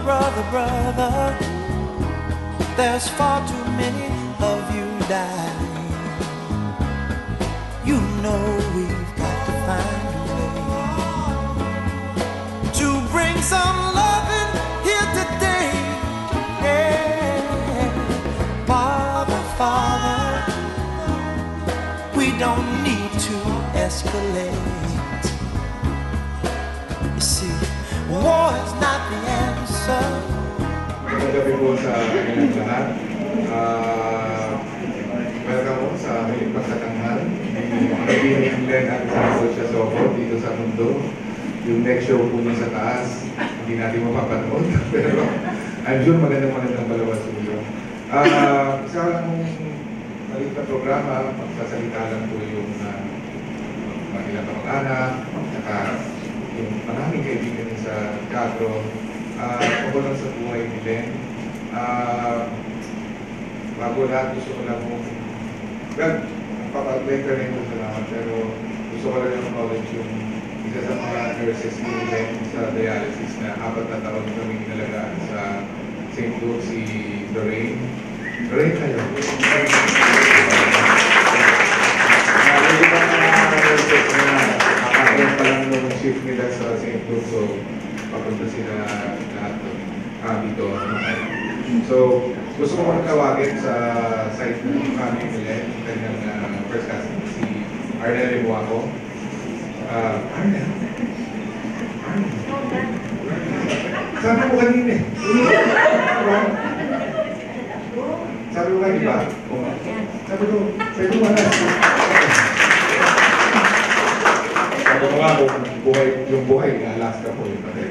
brother, there's far too many of you dying. You know we've got to find a way to bring some loving here today. Yeah. Father, Father, we don't need to escalate. You see, war is not the answer. Magandang gabi po sa kanilang lahat. Welcome po sa aming pagkatanghal. Kaibigan Glenn at Santos Siasoco dito sa mundo. Yung next show po niya sa taas, hindi natin mapapanood. Pero I'm sure magandang palawas po yun. Isa lang maliit na programa, magsasalita lang po yung mga ilang kamag-anak, saka yung maraming kaibigan sa teatro. Ako lang sa buhay ni Len. Bago lahat, gusto ko lang mong papag-like ka rin mo salamat, pero gusto ko lang acknowledge yung isa sa mga nurses ni Len sa dialysis na 4 na taon kami inalagaan sa St. Luke, si Lorraine. Lorraine kayo. Hindi pa mga nurses na nakakaroon pa lang nung shift nila sa St. Luke, so papunta sila lahat dito. So, gusto ko magtawagin sa site ng family nila, kanyang first cousin, si Arnel Limuaco. Arnel? Sabi mo kanina eh. Sabi mo kanina ba? Sabi ko wala. Sabi ko nga yung buhay ng Alaska po yung patay.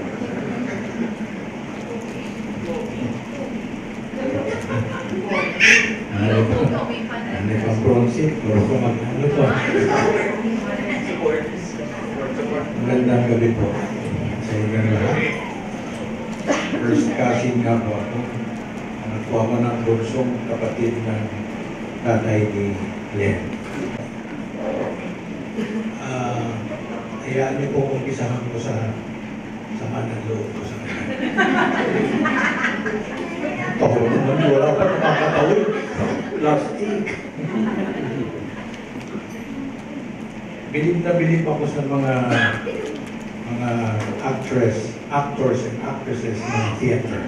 Ano pang bronze? Puro ko mag-ano po. Magandang gabi po sa inyong lahat. First cousin nga po ako. Anak po ako ng bunsong kapatid ng tatay ni Len. Hayaan niyo po umpisahan ko sa sama ng loob ko sa kanya. Tawa naman, wala pa nakakatawid. Plastic. Bilib na bilib ako sa mga actors and actresses ng theater.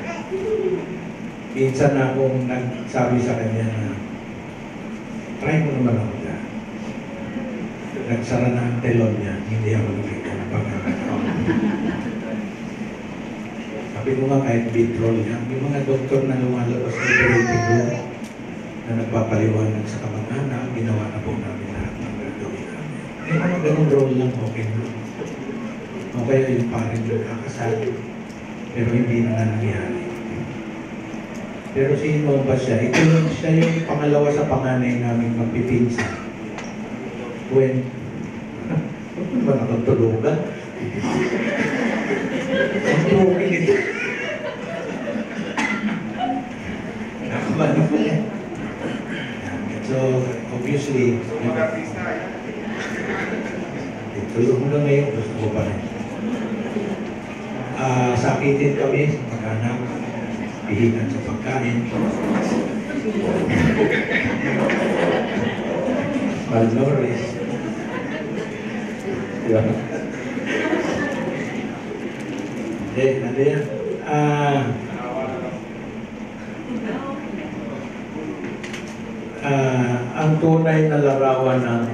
Minsan na akong nagsabi sa kanya na try mo naman ako dyan. Nagsara na ang telon niya, hindi ako nakita ng pagkakataon. Sabi ko nga kahit bid-roll niya, may mga doktor na lumalabas sa operating room na nagpapaliwanag sa kamag-anak, ginawa na po namin lahat ng gagawin namin. May mga ganun role lang, okay mo. O kaya yung parang nagkakasal, pero hindi na nangyari. Pero sino ba siya? Ito lang siya yung pangalawa sa panganay namin magpipinsan. When, ano ba nakatulugan? Ang tuwing ito. Nakamano po yan. So, obviously, tulog mo na ngayon, gusto ko pa rin. Sakitin kami sa pag-anak, pihigan sa pagkain. Malnourished. Diba? Ano yan? Ang tunay na larawan ng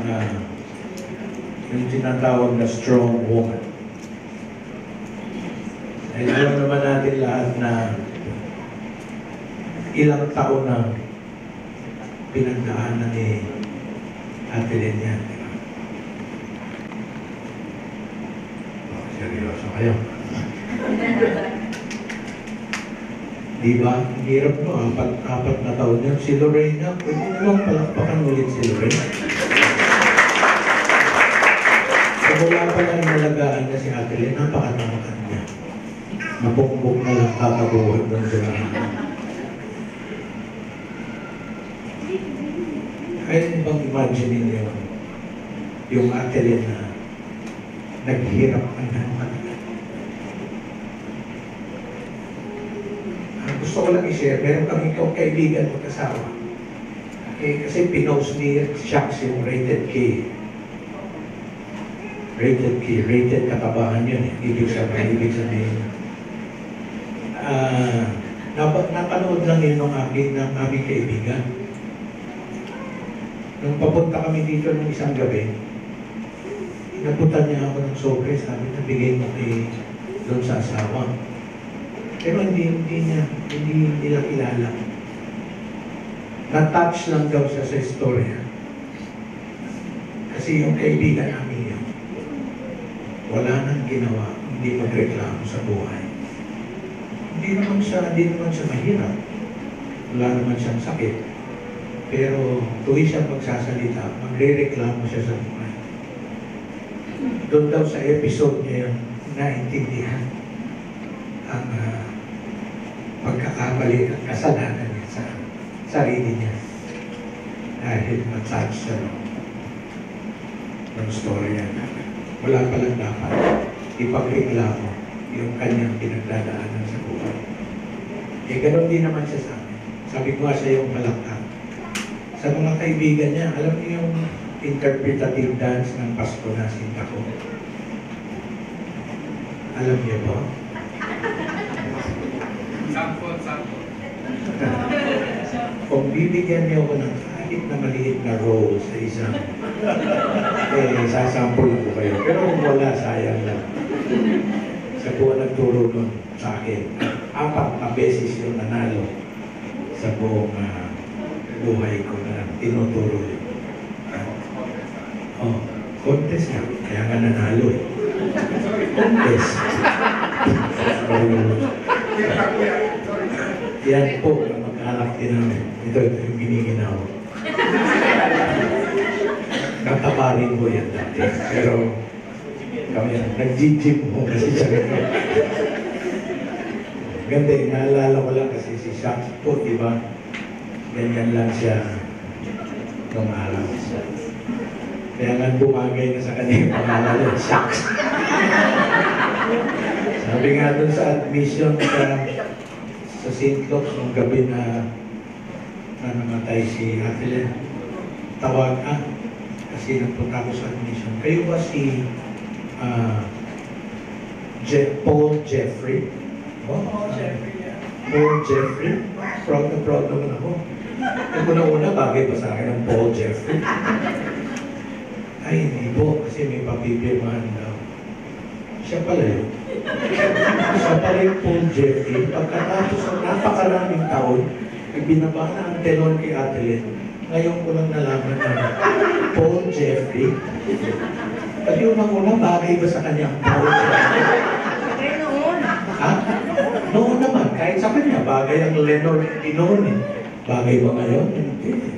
yung tinatawag na strong woman. Ay alam naman natin lahat na ilang taon na pinagdaanan ni Ate Len yan. Seryoso kayo. Diba? Hirap no, apat na taon yan. Si Lorraine na, pwede naman palakpakan ulit si Lorraine. So wala pala inalagaan na si Ate Len, napakatamakan niya. Nabugbog na lang kakabuhan doon sa kaya bang imagine niyo yung Ate Len na naghirap ka na matagal. gusto ko lang i-share, meron kami kaibigan mag-asawa. Kasi pinost ni Shocks yung rated K. Rated K, rated katabahan yun. Ibig sabihin. Napanood lang yun ng aming kaibigan. Nung papunta kami dito ng isang gabi, napunta niya ako ng sobre, sabi na bigay mo doon sa asawa. Pero hindi nila kilala. Na-touch lang daw siya sa istorya. Kasi yung kaibigan namin yun, wala nang ginawa, hindi magreklamo sa buhay. Hindi naman siya mahirap. Wala naman siyang sakit. Pero tuwi siya magsasalita, magre-reklamo siya sa buhay. Doon daw sa episode niya yung naintindihan ang pagkakamali at kasalanan niya sa sarili niya. Dahil matouch siya ng story niya. Wala palang dapat ipagreklamo yung kanyang pinagdadaanan sa buhay. Ganon din naman siya sa amin. Sabi ko nga siya yung malakang. Sa mga kaibigan niya, alam niyo yung interpretative dance ng Pasko na sinta ko? Alam niyo ba? Sample. Kung bibigyan niyo ako ng kahit na maliit na role sa isang, sasample ko kayo. Pero kung wala, sayang lang. Sa buwan nagturo nun sa akin, 4 na beses yung nanalo sa buong buhay ko na tinuturo yun. Contest nga. Kaya nga nanalo eh. Contest. Yan po, mag-alak din namin. Ito yung giniginaw. Katabarin ko yan dati. Pero kami nag-gym mo kasi siya. Ganda eh, naalala ko lang kasi si Shocks po, diba? Ganyan lang siya nung araw siya. Kaya nga bumagay na sa kanya yung pangalan, Shocks. Sabi nga dun sa admission sa St. Luke's nung gabi na namatay si Ate, tawag kasi nagpunta ko sa admission. Kayo ba si Paul Jeffrey? Paul Jeffrey, yeah. Paul Jeffrey? Proud naman ako. Yung una-una, bagay ba sa akin ang Paul Jeffrey? Ay, hindi po, kasi may papipirmahan daw. Siya pala yun. Siya pala yung Paul Jeffrey. Pagkatapos ng napakaraming taon, ibinaba na ang telon kay Atelet. Ngayon ko lang nalaman na Paul Jeffrey. At yung una, bagay ba sa kanya ang Paul Jeffrey? Ha? Noon naman, kahit sa kanya, bagay ang Lenore noon eh. Bagay ba ngayon? Hindi.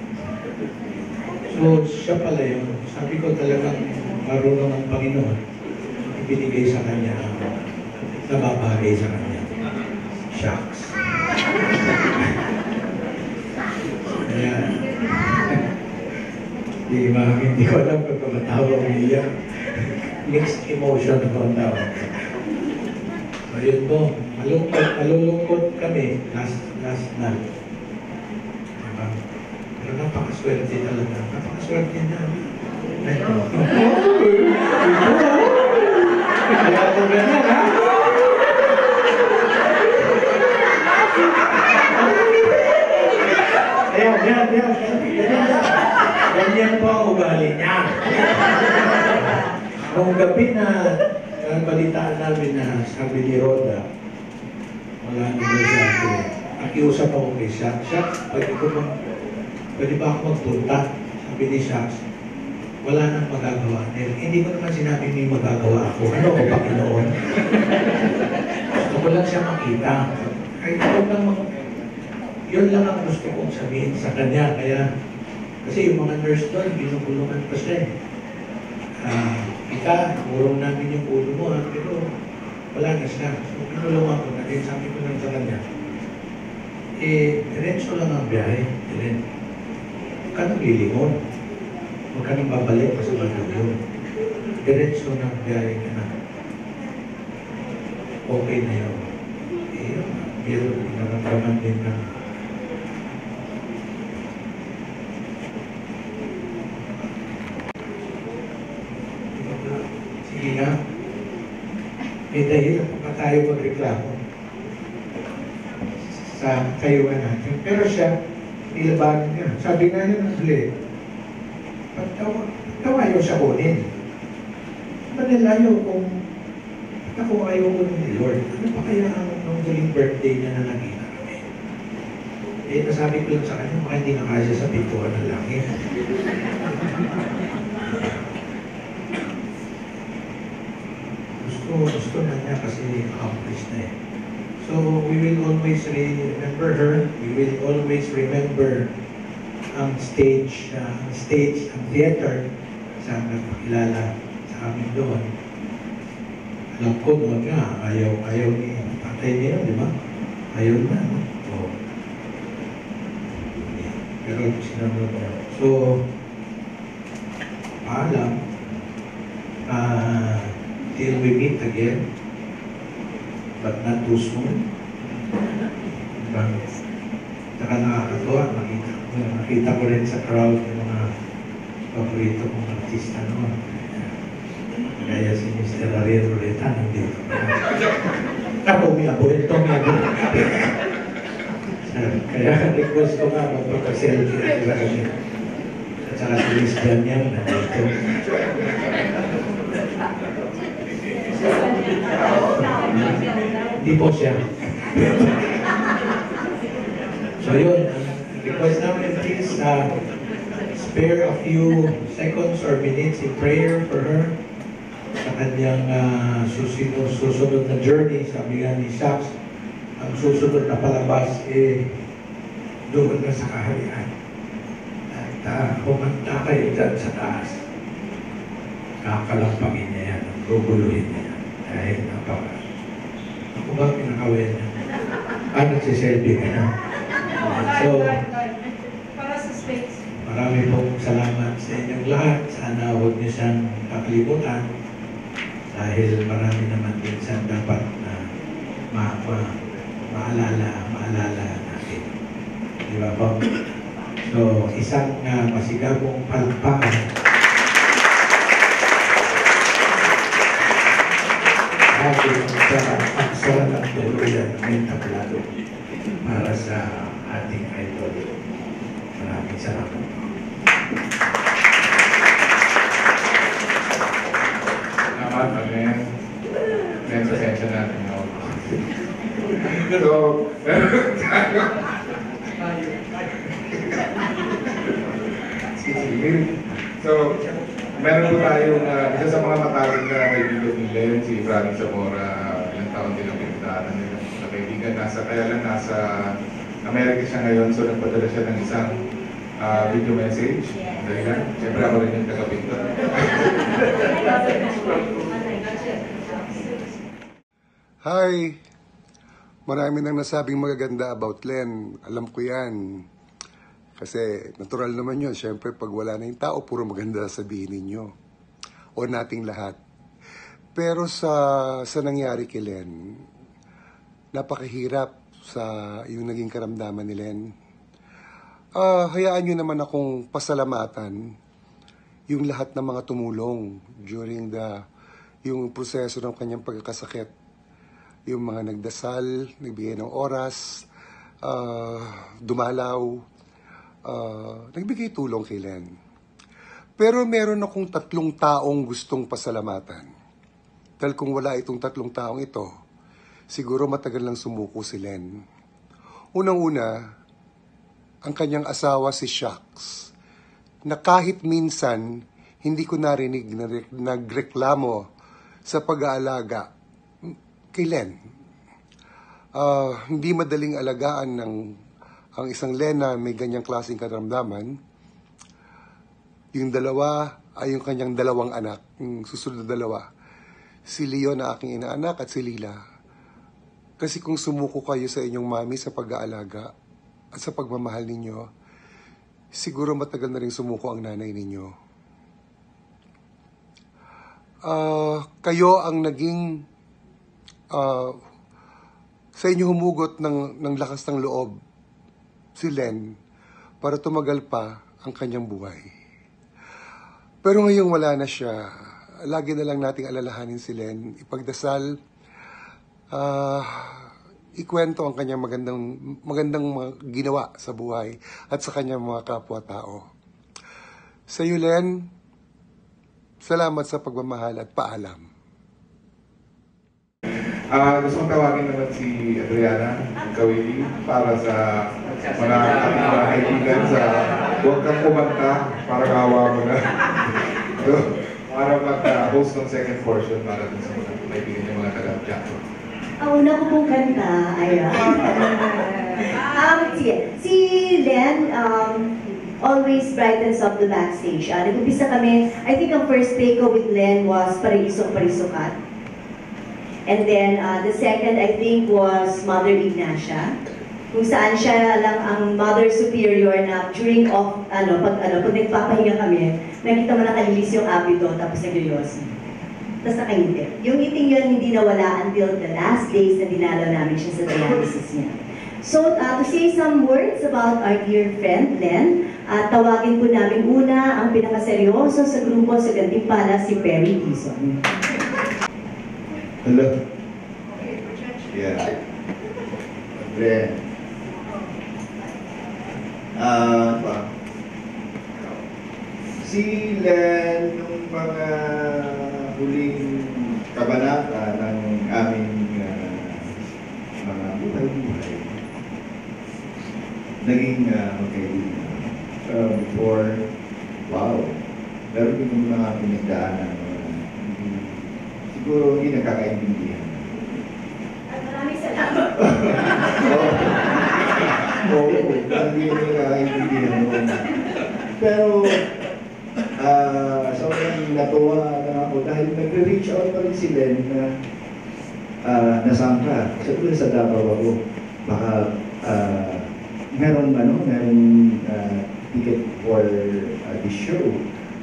So, siya pala yun. Sabi ko talagang marunong ang Panginoon. Ibinigay sa kanya ang nababagay sa kanya. Shocks. Kaya, hindi ko alam kung tumatawa o iyak. Mixed emotion ko ang tawag. So, yun po. Malulungkot kami last night. Diba? Pero napakaswerte talaga. Napakaswerte namin. Kaya ko ganyan, ha? Ganyan po ang ugali niya. Noong gabi na balitaan namin na sabi ni Roda, wala nila siya ako. Nakiusap ako kay Shocks. Shocks, pwede ba ako magpunta? Sabi ni Shocks, wala nang magagawa. Hindi ko naman sinabi may magagawa ako. Ano ko, Panginoon? Gusto ko lang siya makita. Kahit yun lang ang gusto kong sabihin sa kanya. Kaya, kasi yung mga nurse doon, binubulungan pa siya. Urong namin yung ulo mo, pero wala na siya. So, pinulungan ko na rin. Sabi ko lang sa kanya, diretso lang ang biyahe. Huwag ka nang lilingon. Huwag ka nang babalik pa sa bagay. Diretso ng biyahe ka na. Okay na yun. meron naramdaman din na sige nga, may dahilan pa tayo magreklamo sa kayuhan natin. Pero siya, nilabanan niya. Sabi nga niya ng huli, pagtawa ayaw siya kunin. Manilayo kung ayaw ko ni Lord, ano pa kaya ang huling birthday niya na nakita kami? Eh, nasabi ko lang sa kanya, baka hindi nakasya sa pintuan ng langit. Gusto na niya kasi accomplished na eh. So, we will always remember her. We will always remember ang stage, ang theater sa nagpakilala sa amin doon. Alam ko doon nga, ayaw ni patay niya, di ba? Ayaw na, no? Oh. Pero sinunod niya. So, paalam, till we meet again, but not too soon. Saka nakakatuwa, nakita ko rin sa crowd yung mga paborito kong artista noon. Kaya si Mr. Ariel Ruleta nandito. Tommy Abuel. Kaya request ko nga magpapag-selfie at sa kanya. At saka si Miss Daniel nandito. Hindi po siya. So yun, request namin please spare a few seconds or minutes in prayer for her sa kanyang susunod na journey. Sabi nga ni Shax, ang susunod na palabas doon na sa kaharian. At humanta kayo dyan sa taas. Kakalampagin niya yan, guguluhin niya yan. Dahil napaka. Ako ba pinakawin niya? Nagsiselfie ka na. So, para sa space. Marami pong salamat sa inyong lahat. Sana huwag niyo siyang kakalimutan dahil marami naman din siyang dapat na maalala natin. Di ba po? So, isang masigabong palakpakan ating sa aksara ng tuluyan ng tablado para sa ating idol. Maraming salamat. Salamat, Amen. Amen, pasensya natin. So, meron po tayong isa sa mga matawag na kaibigan ni Len, si Franny Zamora, ilang taon din ang pinagdaanan nila na kaibigan. Kaya lang nasa Amerika siya ngayon, so nagpadala siya ng isang video message. Dahil lang, siyempre ako rin yung taga-pinto. Hi! Marami nang nasabing magaganda about Len. Alam ko yan. Kasi natural naman yun. Siyempre, pag wala na yung tao, puro maganda sabihin ninyo. O nating lahat. Pero sa nangyari kay Len, napakahirap sa yung naging karamdaman ni Len. Hayaan nyo naman akong pasalamatan yung lahat ng mga tumulong during yung proseso ng kanyang pagkakasakit. Yung mga nagdasal, nagbigay ng oras, dumalaw, nagbigay tulong kay Len. Pero meron akong 3 taong gustong pasalamatan. Dahil kung wala itong 3 taong ito, siguro matagal lang sumuko si Len. Unang-una, ang kanyang asawa si Shax, na kahit minsan hindi ko narinig na nagreklamo sa pag-aalaga kay Len. Hindi madaling alagaan ang isang Len na may ganyang klaseng karamdaman. Yung dalawa ay yung kanyang 2 anak, yung susunod na 2. Si Leo na aking inaanak at si Lila. Kasi kung sumuko kayo sa inyong mami sa pag-aalaga at sa pagmamahal ninyo, siguro matagal na rin sumuko ang nanay ninyo. Kayo ang naging sa inyo humugot ng lakas ng loob si Len para tumagal pa ang kanyang buhay. Pero ngayong wala na siya, lagi na lang nating alalahanin si Len, ipagdasal, ikwento ang kanyang magandang mga ginawa sa buhay at sa kanyang mga kapwa-tao. Sa iyo, Len, salamat sa pagmamahal at paalam. Gusto kong tawagin naman si Adriana Kawili para sa mga ating mga kaibigan sa huwag kang kumanta para kawa mo na. So, para mag-host ng second portion para dun sa mga kaibigan yung mga taga-teatro. Ang una ko pong kanta ay si Len always brightens up the backstage. Nag-umpisa kami, I think ang first take ko with Len was Parisok-Parisukat. And then the second I think was Mother Ignacia, kung saan siya lang ang Mother Superior na during pag nagpapahinga kami, nakita mo nakalilis yung abito tapos nag-yoyosi. Tapos nakangiti. Yung ngiting yun hindi nawala until the last days na dinalaw namin siya sa dialysis niya. So, to say some words about our dear friend, Len, tawagin po namin una ang pinakaseryoso sa grupo sa Gantimpala, si Perry Dizon. Hello. Yeah. Then, si Len, nung mga huling kabanata ng aming mga buhay-buhay, naging magkaibigan. Before, wow, meron din mga pinagdaanan. Siguro hindi nagkakaintindihan. At maraming salamat. Oo, hindi nagkakaintindihan mo. Pero, sobrang natuwa na ako dahil nagre-reach out pa rin si Len na nasaan ka. Siyempre sa Davao ako. Baka meron ticket for this show.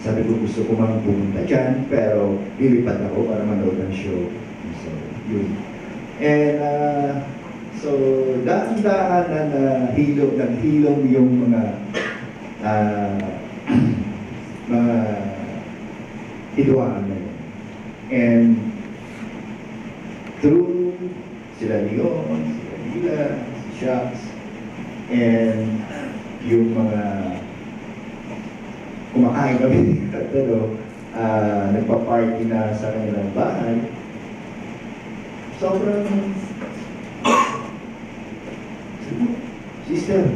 Sabi ko gusto ko mang pumunta dyan, pero lilipad ako para manood ng show. So, yun. And, so, daan-daan na hilong yung mga mga hidwaan na yun. And, through sila Leon, sila Lila, si Shax, and yung mga kumakain kami pero nagpa-party na sa kanilang bahay. Sobrang sister,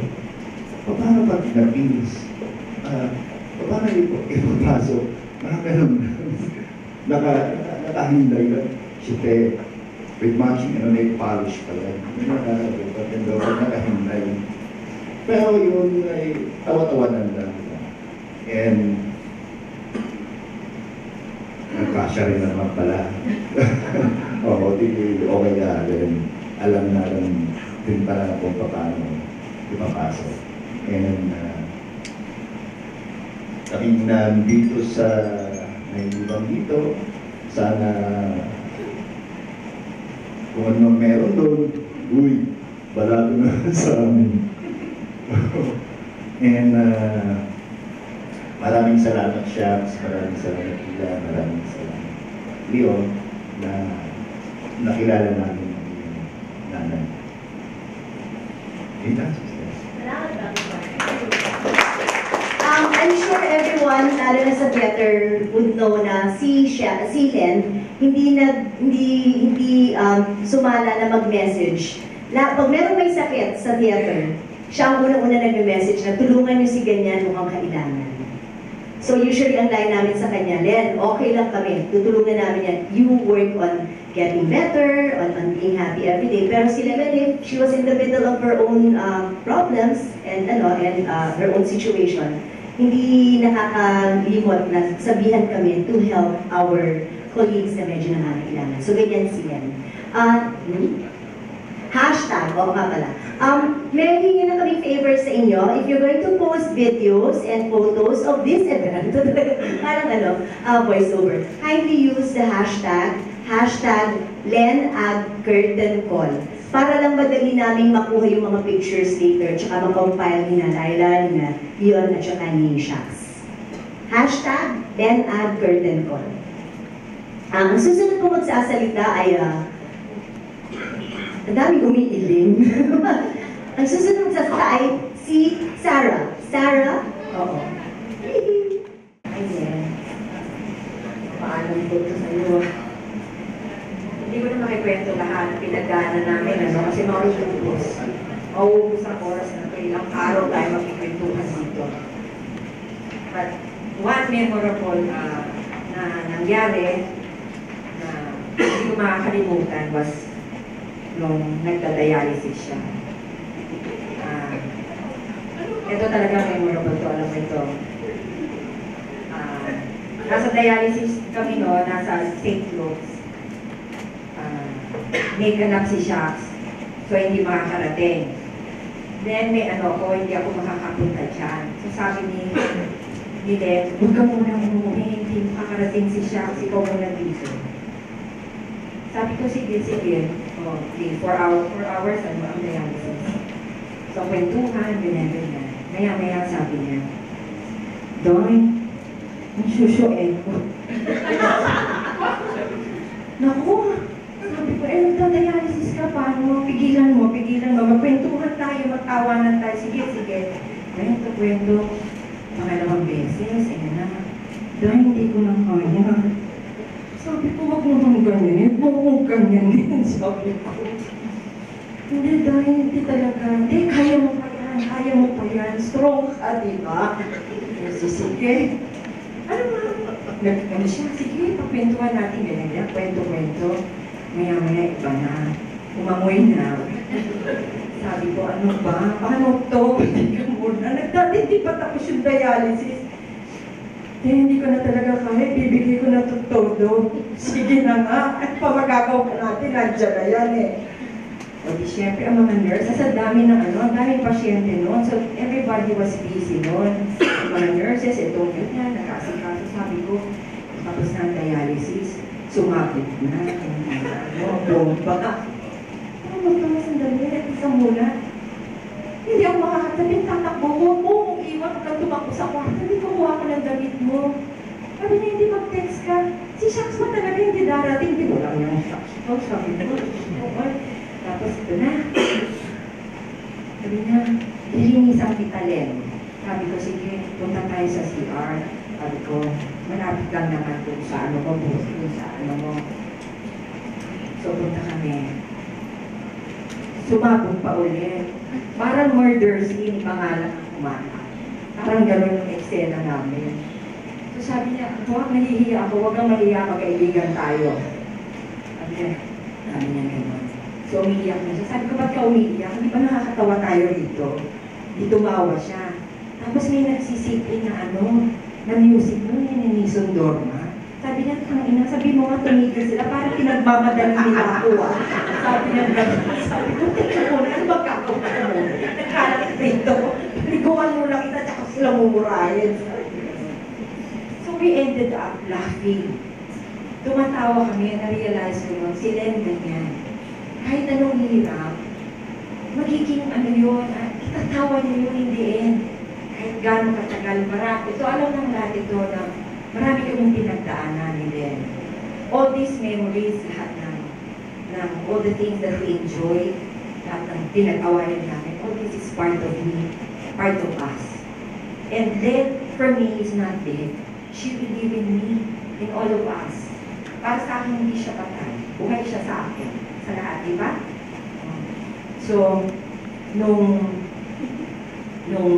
paano pag napinis? Paano ipapasok? Parang ganun. Nakahinday lang. Siyempre, with matching nail polish pala. Nakahinday. Pero yun ay tawa-tawanan lang. And nagkasya rin naman pala. Oo, okay na rin. Alam na rin din pala kung paano ipapasok. And kaming nandito sa naiibang dito, sana kung ano meron doon, uy, balato na sa amin. And maraming salamat Shax, maraming salamat Ila, maraming salamat Leon na nakilala namin ang nanay. I'm sure everyone, lalo na sa theater, would know na si Len, hindi sumala na mag-message. Pag meron may sakit sa theater, siya ang unang-una nag-message na tulungan niyo si ganyan mukhang kailangan. So usually ang line namin sa kanya, Len, okay lang kami, tutulungan namin yan. You work on getting better, on being happy every day. Pero si Len, she was in the middle of her own problems and her own situation. Hindi nakakalimot na sabihan kami to help our colleagues na medyo nangangailangan. So ganyan si Len. Hashtag, oo nga pala. May hingi na kami favor sa inyo. If you're going to post videos and photos of this event, parang voiceover, kindly use the hashtag LenAgCurtainCall. Para lang madali namin makuha yung mga pictures later, tsaka makompile ni na Laila, ni na Leon, at tsaka ni Shax. Hashtag, then add curtain call. Ang susunod ko magsasalita ay, ang daming umiiling. Ang susunod magsasalita ay si Sarah. Sarah? Oo. Ayan. Paalam ko ito sa'yo. Hindi ko na makikwento lahat. Pinagdaanan namin, kasi mauubos. Mauubos ang oras na ito. Ilang araw tayo magkikwentuhan dito. But one memorable na nangyari na hindi ko makakalimutan was nung nagda-dialysis siya. Ito talaga memorable to, alam mo ito. Nasa dialysis kami nasa St. Luke's. May ganap si Shax, so hindi makakarating. Then may hindi ako makakapunta dyan. So sabi ni Len, huwag ka muna umuwi, hindi makakarating si Shax, ikaw muna dito. Sabi ko, sige. 4 hours, ang dialysis. So kwentuhan, ganyan. Maya sabi niya, Doy, ang susuin ko. Naku, sabi ko, nagda-dialysis ka, paano? Pigilan mo, magkwentuhan tayo, magtawanan tayo, sige. Kwento, pangalawang beses, na. Doy, hindi ko lang kaya. Sabi ko, wag mo bang ganyan, sabi ko. Hindi, Doy, hindi talaga. Hindi, kaya mo pa yan. Strong ka, di ba? Sige. Ano siya? Sige, pagkwentuhan natin. Ganyan, kwento. Maya, iba na. Umamoy na. Sabi ko, ano ba? Paano to? Hindi ka muna. Hindi pa tapos yung dialysis. Hindi ko na talaga kaya. Bibigay ko na todo. Sige na nga. At pa magagawa ka natin. Nandiyan na yan O di syempre, ang mga nurse, ang daming pasyente noon. So, everybody was busy noon. Ang mga nurses, ganyan, nakasikaso. Sabi ko, tapos na ang dialysis, sumabit na. Bomba. Sandali, isa muna. Hindi ako makakatabi, tatakbo ko. Kung iwan ka tumakbo sa kwarto, hindi kumuha ko ng damit mo. Sabi niya, hindi mag-text ka. Si Shax mo talaga hindi darating. Hindi mo lang yung Shax ko. Sabi ko, tapos ito na. Sabi niya, lilinisan kita, Len. Sabi ko, sige, punta tayo sa CR. Sabi ko, malapit lang naman kung sa ano mo. So, punta kami. Sumabog pa ulit. Parang murder scene, pangalan ang kumaka. Parang gano'n yung eksena namin. So, sabi niya, huwag nahihiya ako, huwag kang mahihiya, magkaibigan tayo. Sabi niya gano'n. So, umiiyak na siya. Sabi ko, ba't ka umiiyak? Hindi ba nakakatawa tayo rito? Di tumawa siya. Tapos may nagsisipin na na music nun, ni Dorma. Sabi niya, sabi mo nga tumigil sila, parang pinagmamadali nila ako Sabi niya, sabi ko, teka muna, ano ba gagawin mo? Nagkalat rito. Liguan mo lang kita, tsaka sila mumurahin. So, we ended up laughing. Tumatawa kami, na-realize ko yun, si Len ganyan. Kahit anong hirap, magiging yun, itatawa niyo yun in the end. Kahit gano'ng katagal, ito alam ng lahat ito na marami kaming pinagdaanan ni Len. All these memories, lahat ng all the things that we enjoy, lahat ng pinag-awayan namin, all this is part of me, part of us. And Len, for me, is not dead. She will live in me, in all of us. Para sa akin, hindi siya patay. Buhay siya sa akin. Sa lahat, di ba? So, nung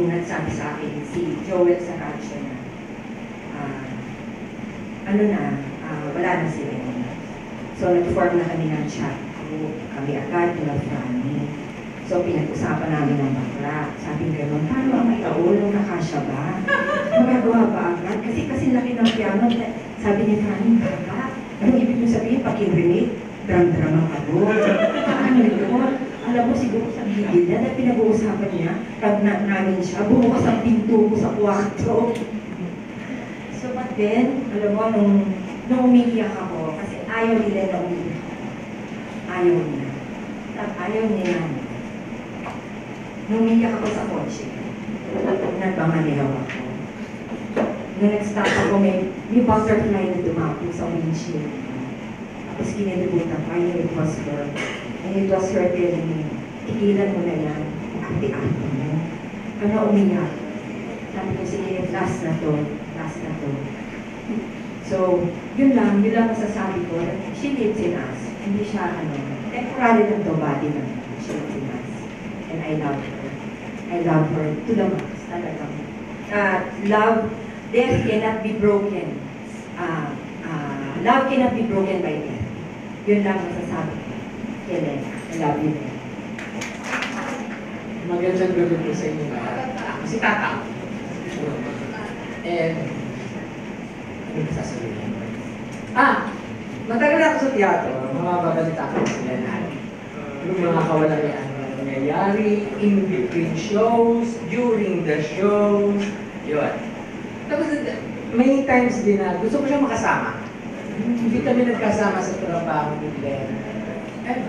nagsabi sa akin si Joel Saracho na, wala na si Len. So, nag-form na kami ng chat group. Kami agad, Franny. So, pinag-usapan namin ng bakla. Sabi gano'n, paano ang itaulong nakasya ba? Magagawa ba agad? Kasi laki ng piano. Sabi ni Franny, baka, anong ibig mo sabihin? Pakirinig? Dram-dram ang doon. Ano yun? Alam mo, siguro sa video niya, na pinag-uusapan niya, pag namin siya, bumukas ang pinto ko sa kwarto. So, but then, alam mo, nung umiiyak ako, kasi ayaw nila na umiiyak. Ayaw niya. Ayaw niya yan. Nung umiyak ako sa kotse, nagmamaneho ako. Nung nag-stop ako, may butterfly na dumapo sa windshield. Tapos kinilibutan ko, I knew it was her. And it was her telling me, tigilan mo na yan, ate-ate mo. Ano umiyak? Sabi ko, sige, last na to, last na to. So, yun lang masasabi ko. She lives in us. Hindi siya, temporary lang to, body lang. She lives in us. And I love her. I love her to the max, talagang. Love, death cannot be broken. Love cannot be broken by death. Yun lang masasabi ko. Kailan, I love you. Magandang gabi po sa inyo lahat. Si Tata. And, ano ba sasabihin? Matagal ako sa teatro. Mababalita ko sila na yung mga kawalan nangyayari, in between shows, during the shows, yun. Tapos, may times din na gusto ko siyang makasama. Hindi kami nagkasama sa trabaho ni Glenn. Ano?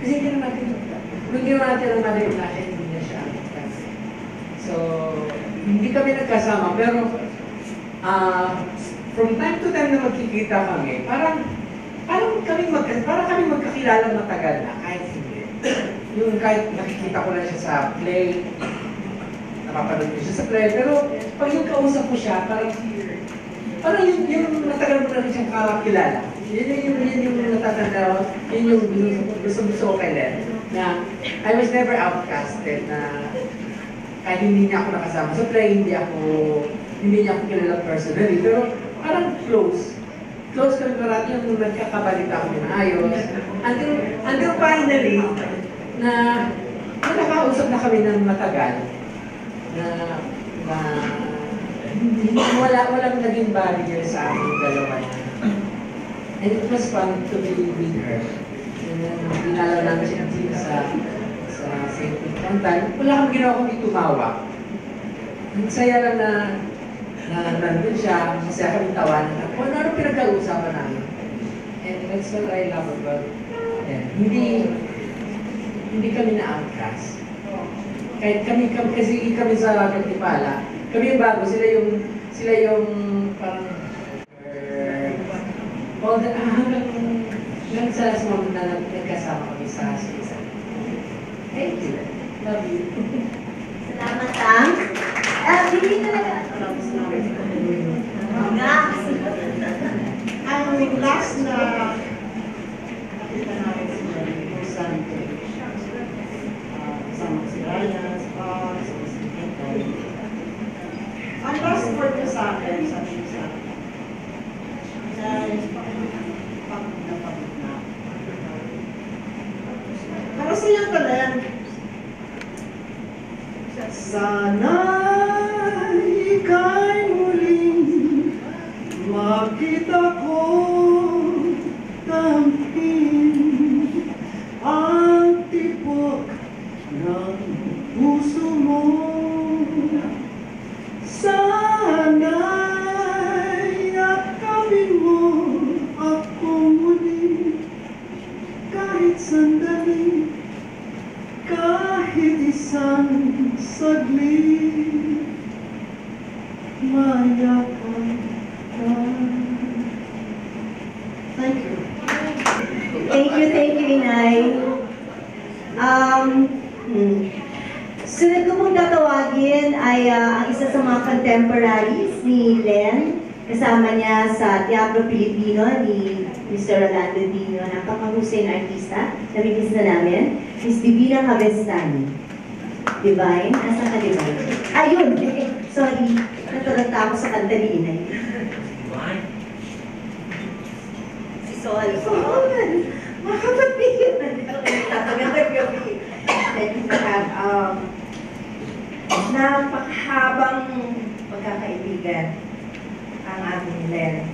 Kasi hindi naman natin hindi niya siya. So, hindi kami nagkasama. Pero, from time to time na magkikita kami, parang kami magkakilala matagal na, kahit hindi. Yung kahit nakikita ko lang siya sa play, napapanood ko siya sa play, pero pag yung kausap ko siya, parang yung matagal mo na rin siyang kakilala. Yun yung natatanda, yun yung gusto ko kay Len, na I was never outcasted, na kahit hindi niya ako nakasama sa play, hindi niya ako kilala personally, pero parang close. Close kami parati yung nagkakabalita ko na ayos. Until finally, na nakakausap na kami ng matagal, na walang naging barrier sa aming dalawa. And it was fun to be with her. And then, dinala namin siya dito sa St. Vincent. Wala kami ginawa kundi tumawa. Nagsaya lang na nandun siya, masaya kami tawanan na kung ano pinagkausapan namin. And that's what I love about them. Hindi kami na-outcast. Kahit kami kasi kami sa Kantipala, kami yung bago, sila yung parang hanggang sa small na nagkasama kami sa season. Thank you. Love you. Salamat, hindi talaga. Ang last na nakita namin si Santos. Kasama si Ryan, si Bob, si Nico. Ang last word niya sa akin, sabi niya sa akin, pagod na. Para sa iyo talaga, sana ika'y muling makita ko tampin ang tibok ng puso mo. Sana'y yakapin mo ako muli kahit sandali, kahit isang saglit, mayakap ka. Thank you. Thank you, Inay. Sunod ko pong tatawagin ay ang isa sa mga contemporaries ni Len. Kasama niya sa Teatro Pilipino ni Mr. Rolando Dino, napakahusay na artista. Namitis na namin. Miss Divina Cabestani. Divine? Asan ka, Divine? Ayun! Sorry. Nataranta ako sa kanta ni Inay. Si Sol. Sol! Makapapigil na dito. Magandang gabi. Let me have napakahabang pagkakaibigan ang ating Len.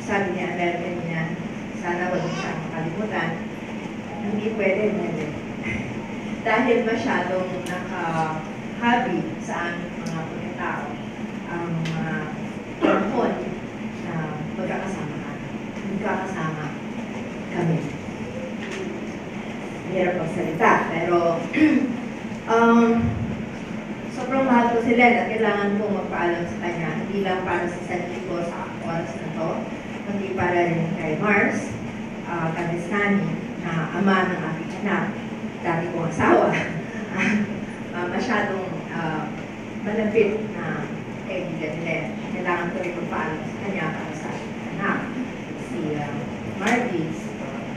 Sabi niya, American niya, sana wag siyang makalimutan. Hindi pwede niya. Dahil masyadong naka-hobby sa aming mga pagkatao ang mga panahon na magkakasama kami. hirap magsalita. Pero, sobrang mahal ko si Len at kailangan kong magpaalam sa kanya. Hindi lang para sa sarili ko sa oras na to, kundi para rin kay Mars, Kadestani, na ama ng aking anak, dati kong asawa. Masyadong malapit na kaibigan ni Len. Kailangan ko rin magpaalam sa kanya para sa aking anak, si Marvis,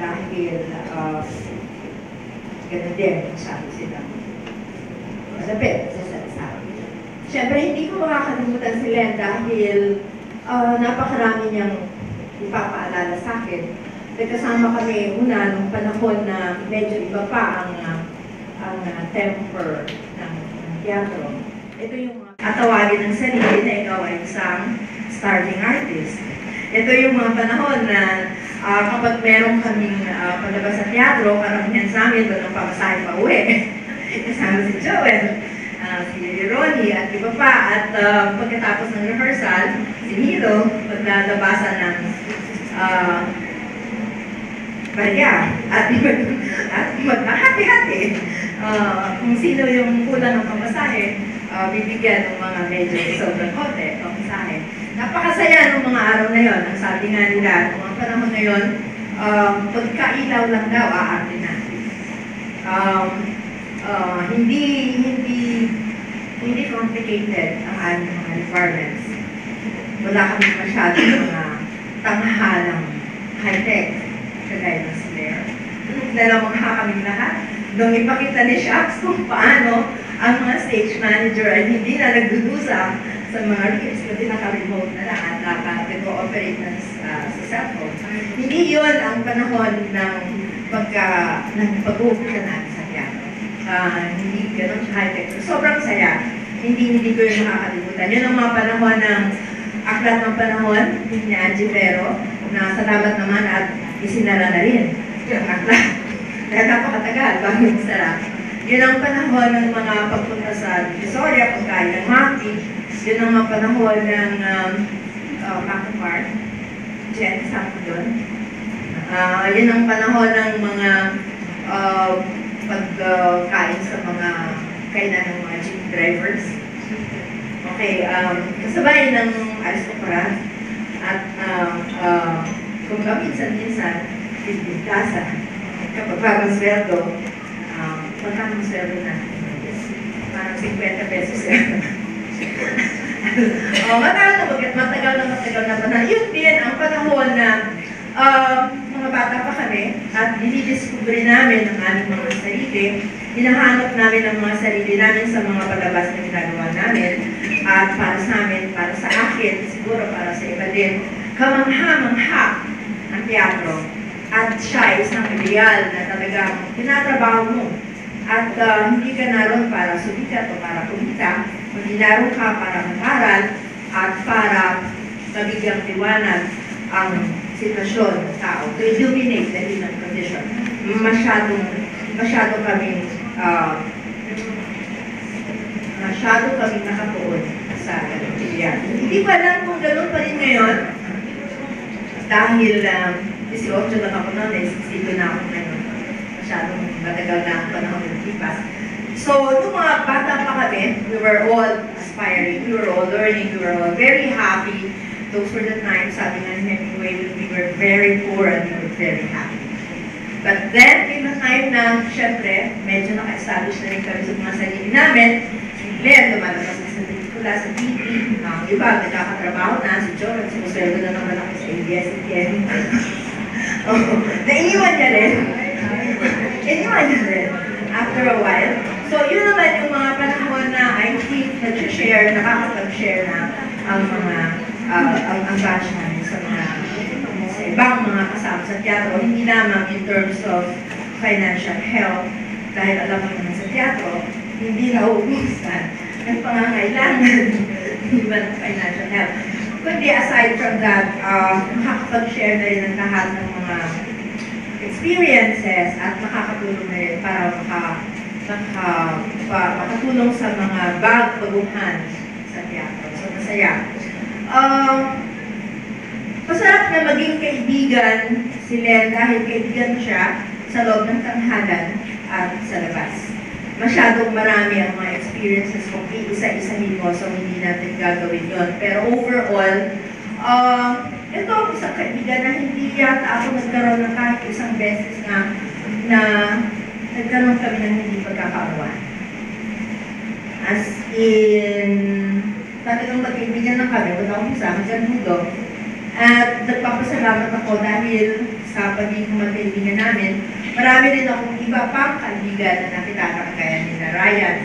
dahil gano'n din, masyado sila malapit sa sarili. Siyempre, hindi ko makakalimutan si Len dahil napakarami niyang ipapaalala sa akin. Nagkasama kami una nung panahon na medyo iba pa ang temper ng teatro. Ito yung atawagin ng sarili na ikaw ay isang starving artist. Ito yung mga panahon na kapag meron kaming palabas sa teatro, karamihan sa amin, walang pamasahe pa uwi. Kasama si Joel, si Ronnie at iba pa. At pagkatapos ng rehearsal, si Nilo, maglalabasan ng barya at maghahati-hati. Kung sino yung kulang ng pamasahe, bibigyan ng mga medyo sobrang kote, pamasahe. Napakasaya ng mga araw na yon. Ang sabi nga nila, ng mga panahon na yon, pagkailaw lang daw, aarte na. Hindi complicated ang aming mga requirements. Wala kami masyadong mga tanghalang high-tech, kagaya ng Slayer. Dalawang kaming lahat. Nung ipakita ni Shax kung paano ang mga stage manager ay hindi na nagdudusa sa mga reels, kundi naka-remote na lang at nag-ooperate na sa cellphone. Hindi yun ang panahon ng pag-uumpisa natin sa teatro. Hindi ganun siya high-tech. Sobrang saya. Hindi ko yung makakalimutan. Yun ang mga panahon ng aklat ng panahon ni Angie Vero na salamat naman at isinara na rin yung aklat. Dahil napakatagal bago yung sarap. Yun ang panahon ng mga pagpunta sa Visoria, pagkain ng Maki. Yun ang mga panahon ng Maki Park. Jen, kasama ko doon. Yun ang panahon ng mga pagkain sa mga kainan ng mga jeep drivers. Okay, kasabay ng aristokrat at kung minsan-minsan, pinagkasa. Kapag bagong sweldo, magkano sweldo na? Parang 50 pesos yan. Matagal na panahon. Yun din ang panahon na mga bata pa kami at dinidiscover namin ang aming mga sarili. Hinahanap namin ang mga sarili namin sa mga palabas na ginagawa namin. At para sa amin, para sa akin, siguro para sa iba din, kamangha-mangha ang teatro. At siya ay isang ideal na talagang tinatrabaho mo. At hindi ka naroon para sumikat o para kumita, kundi naroon ka para mag-aral at para mabigyang liwanag ang sitwasyon ng tao, to illuminate the human condition. Masyado kaming nakatuon sa ganyan. Hindi pa lang kung gano'n pa rin ngayon, dahil 18 lang ako noon, 62 na ako ngayon. Masyadong matagal na ang panahon ng lipas. So, nung mga bata pa kami, we were all aspiring, we were all learning, we were all very happy. Those were the times, sabi nga ni Hemingway, we were very poor and we were very happy. But then, came a time na, syempre, medyo naka-establish na rin kami sa mga sarili namin. Si Glenn, lumalabas na sa pelikula, sa TV. Ang iba, nagkakatrabaho na. Si John, sumusweldo na naman ako sa ABS-CBN. Naiiwan niya rin. Iniwan niya rin. After a while. So, yun naman yung mga panahon na I think nag-share, nakakapag-share na ang mga ang batch namin sa ibang mga kasama sa teatro, hindi lamang in terms of financial health, dahil alam mo naman sa teatro, hindi nauubusan ng pangangailangan ng financial health. Kundi aside from that, makakapag-share na rin ang lahat ng mga experiences at makakatulong na rin para makatulong sa mga baguhan sa teatro. So, masaya. Masarap na maging kaibigan si Len dahil kaibigan mo siya sa loob ng tanghalan. at sa labas. Masyadong marami ang mga experiences kung iisa-isahin mo, so hindi natin gagawin yun. Pero overall, ito ako sa kaibigan na hindi yata ako nagkaroon ng kahit isang beses na nagkaroon kami ng hindi pagkakaunawan. As in, talagang magkaibigan lang kami, wala akong isa, hanggang mundo. At nagpapasalamat ako dahil sa pagiging magkaibigan namin, marami rin akong iba pang kaibigan na nakilala kagaya ni Ryan,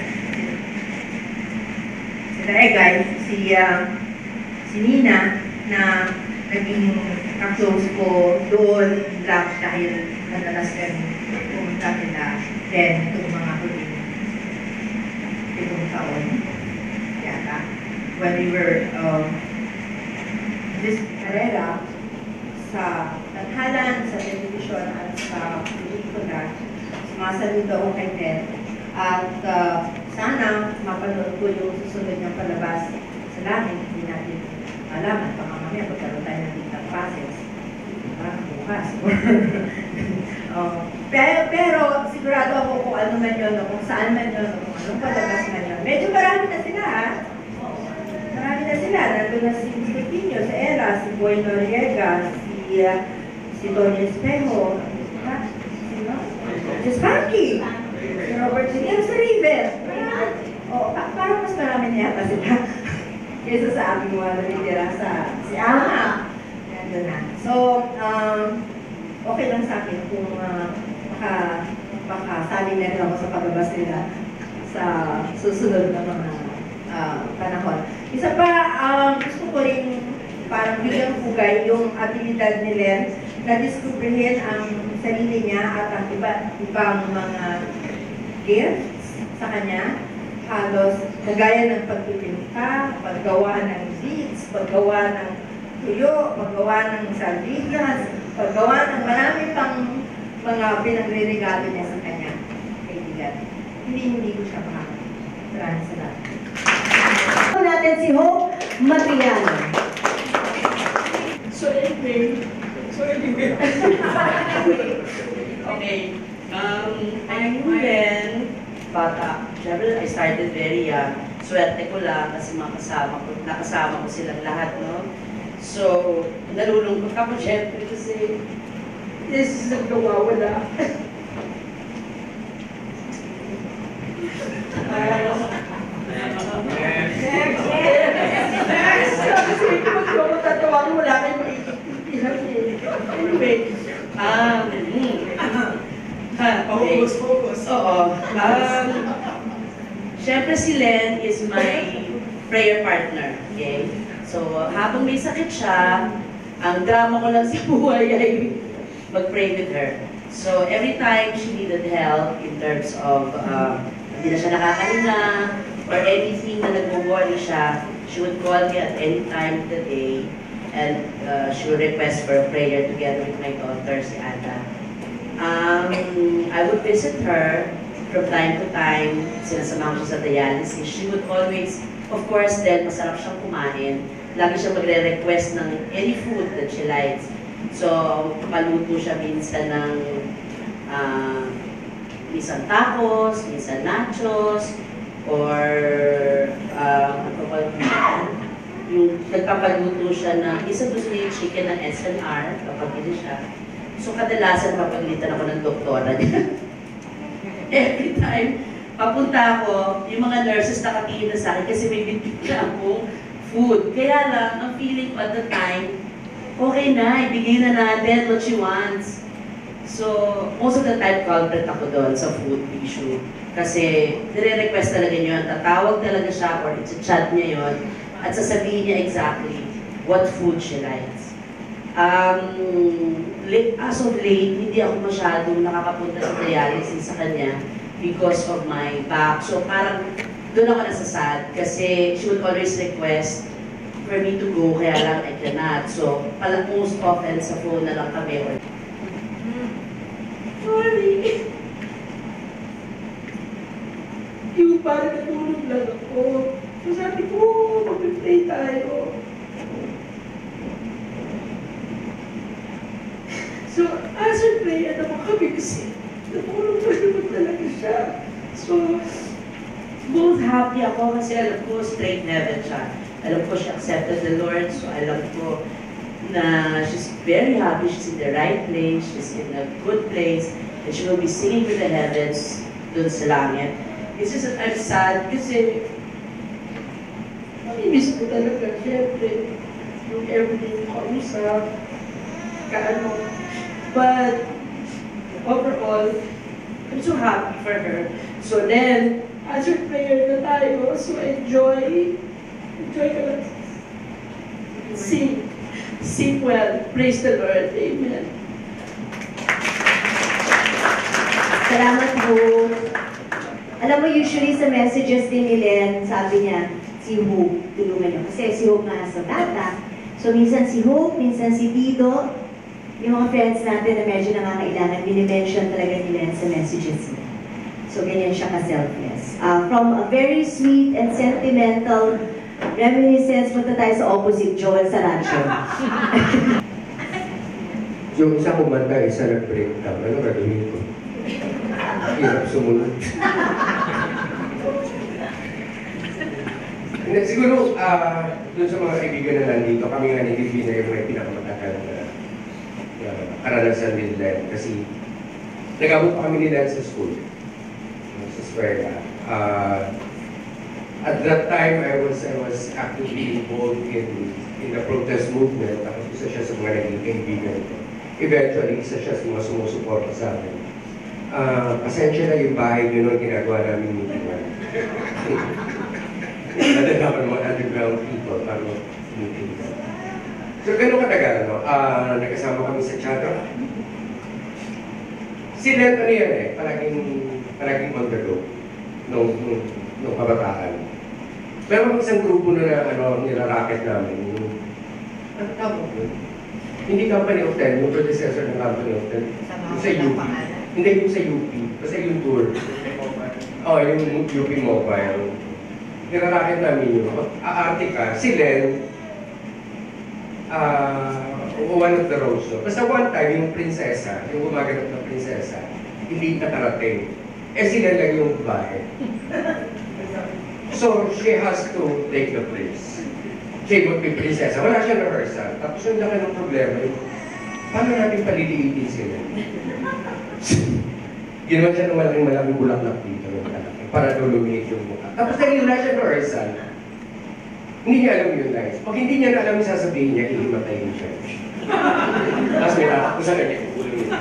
si Regay, si Nina, na naging ka-close ko doon lang dahil madalas kami pumunta nila then itong mga huling itong taon yata when we were this karera sa tanghalan, sa television at sa pelikula. Sumasaludo ako kay Ted at sana mapanood ko yung susunod niyang palabas sa langit. Hindi natin alaman, baka mamaya pagkaroon tayo ng dictac process. Bukas. Pero sigurado ako kung ano man yun, kung saan man yun, kung anong palabas man yun. Medyo marami na sila, ha? Marami na sila. Nandun na si Mr. Pino, si Ella, si Boy Noriega, si Tony Espejo, si Sparky, si Robert Sigan, si River. Parang mas marami na yata sila kaysa sa ating mga nalitira sa si Ama. Nandun na. So, okay lang sa akin kung baka saling na rin ako sa paglabas nila sa susunod na mga panahon. Isa pa, gusto ko rin parang bilang pugay yung abilidad ni Len na diskubrihin ang sarili niya at ang ibang mga gifts sa kanya. Halos kagaya ng pagpipinta, paggawa ng beads, paggawa ng tuyo, paggawa ng sardinas, paggawa ng marami pang mga pinagre-regalo niya sa kanya. Kaibigan. Hindi ko siya makakita. Maraming salamat. Natin si Hope Matriano. So anyway, okay. I'm Len, bata. Siyempre, I started very young. Swerte ko lang kasi nakasama ko silang lahat, no? So, nalulungkot ako siyempre kasi this is nagkawawala. Anyway, focus. Oo. Siyempre si Len is my prayer partner. Okay? So, habang may sakit siya, ang drama ko lang sa buhay ay mag-pray with her. So, every time she needed help in terms of hindi na siya nakakahinga or anything na nag-worry siya, she would call me at any time of the day and she would request for a prayer together with my daughter, si Ada. I would visit her from time to time, sinasama ko siya sa dialysis. She would always, of course, then masarap siyang kumain. Lagi siya magre-request ng any food that she likes. So, paluto siya minsan ng minsan tacos, minsan nachos, or yung nagpapaluto siya ng, isa gusto niya yung chicken ng SNR, kapag hindi siya. So, kadalasan mapaglitan ako ng doktora niya. Every time, papunta ako, yung mga nurses nakatingin na sa akin kasi may bitbit na akong food. Kaya lang, ang feeling ko at the time, okay na, ibigay na natin what she wants. So, most of the time, culprit ako doon sa food issue. Kasi, nire-request talaga niyo, tatawag talaga siya or i-chat niya yon at sasabihin niya exactly what food she likes. As of late, hindi ako masyadong nakakapunta sa dialysis sa kanya because of my back. So, parang doon ako nasasad kasi she would always request for me to go, kaya lang I cannot. So, most often sa phone na lang kami. Sorry. Yung parang natulog lang ako. So sabi ko, mag-play tayo. So, as we play, naman kami kasi natulog pa naman talaga siya. So, both happy ako kasi alam ko straight heaven siya. Alam ko she accepted the Lord, so alam ko na she's very happy, she's in the right place, she's in a good place, and she will be singing with the heavens dun sa langit. It's just that I'm sad kasi mamimiss ko talaga, syempre, yung everyday kausap, kaano. But overall, I'm so happy for her. So then, answered prayer na tayo, so enjoy ka lang. Sing well. Praise the Lord. Amen. Salamat po. Alam mo, usually sa messages din ni Len, sabi niya, si Hope, tulungan niyo. Kasi si Hope nga sa bata. So minsan si Hope, minsan si Tito, yung mga friends natin na medyo nangangailangan, minimension talaga ni Len sa messages niya. So ganyan siya ka-selfless. From a very sweet and sentimental reminiscence, punta tayo sa opposite, Joel Saracho. Yung isa kumanta, isa nag-break down. Ano gagawin ko? Hirap sumunod. Siguro, dun sa mga kaibigan na nandito, kami nga ni Divina yung may pinakamatagal na karanasan din Len. Kasi nag-abot pa kami ni Len sa school. Sa eskwela. At that time, I was actively involved in the protest movement. Tapos isa siya sa mga naging kaibigan ko. Eventually, isa siya sa mga sumusuporta sa akin. Pasensya na yung bahay nyo nung ginagawa namin meeting. Nadala ko ng mga underground people para meeting. So, gano'ng katagal, no? Nagkasama kami sa teatro. Si Len, ano yan eh, palaging on the go nung kabataan. Pero may isang grupo na nilaraket namin, ano tawag yun? Hindi Company of 10, yung predecessor ng Company of 10. Yung sa UP. Hindi yung sa UP. Kasi yung tour. Yung UP Mobile. Nilaraket namin yun. Aarte ka. Si Len, one of the roles. Basta one time, yung prinsesa, yung gumaganap ng prinsesa, hindi nakarating. Si Len lang yung bahay. So, she has to take the place. Siya would be prinsesa. Wala siya rehearsal. Tapos yung laki ng problema, paano natin paliliitin sila? Ginawa siya ng malaking bulaklak dito. Para lumiit yung mukha. Tapos dahil wala siya rehearsal, hindi niya alam yung lines. Pag hindi niya na alam yung sasabihin niya, hihimatay yung church. Tapos may nakakusan na niya kung ulo niya.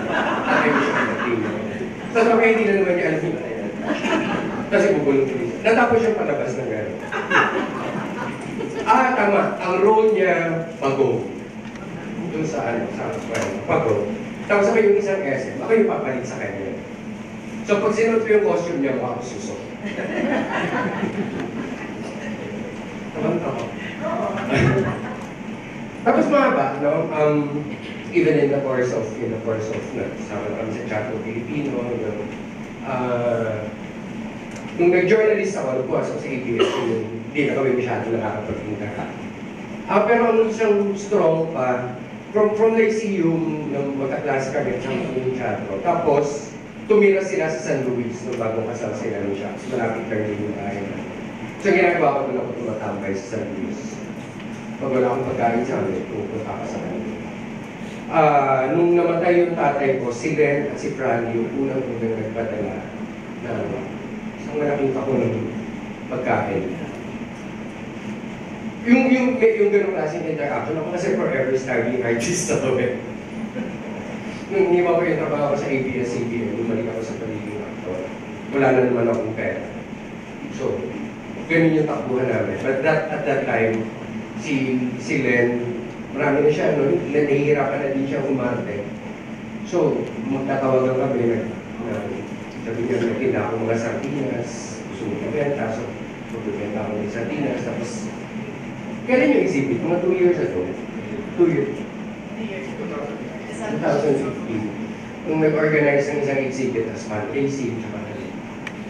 Tatay mo siya himatay niya. Tapos pag hindi na naman niya alam yung lines. Kasi bubulong ko niya. Natapos siyang palabas ng gano'n. Tama. Ang role niya, pagong. Doon sa pagong. Tapos ako yung isang SM, ako yung papalit sa kanya. So pag sinuot ko yung costume niya, mukha ko susok. Tama. Tapos mga ba, no? Even in the course of sama kami sa Teatro Pilipino, nung nag-journalist ako, nagpuas ako sa ABS, hindi na kami masyado nakakapagpunta ka. Pero ang isang strong pa, from Lyceum, nung magkaklase kami sa yung teatro. Tapos, tumira sila sa San Luis nung bagong kasal sila ng siya. So, malapit lang din yung tayo. So, ginagawa ko doon ako tumatambay sa San Luis. Pag wala akong pagkain sa amin, pupunta ka sa kanila. Nung namatay yung tatay ko, si Len at si Franny, yung unang nagpadala na isang malaking ako ng pagkain. Yung gano'ng klaseng interaction, ako kasi forever starving artist ako eh. Nung iniwan ko yung trabaho ko sa ABS-CBN, bumalik ako sa paliging actor. Wala na naman akong pera. So, ganun yung takbuhan namin. But at that time, si Len, marami na siya, nahihirapan na din siya umarte. So, magtatawagan kami sabi niya, nagtinda ako mga sardinas, gusto mo ibenta, so magbibenta ako ng sardinas, tapos kailan yung exhibit? Mga 2 years ago. 2 years. 2015. Nung nag-organize ng isang exhibit as fundraising, tsaka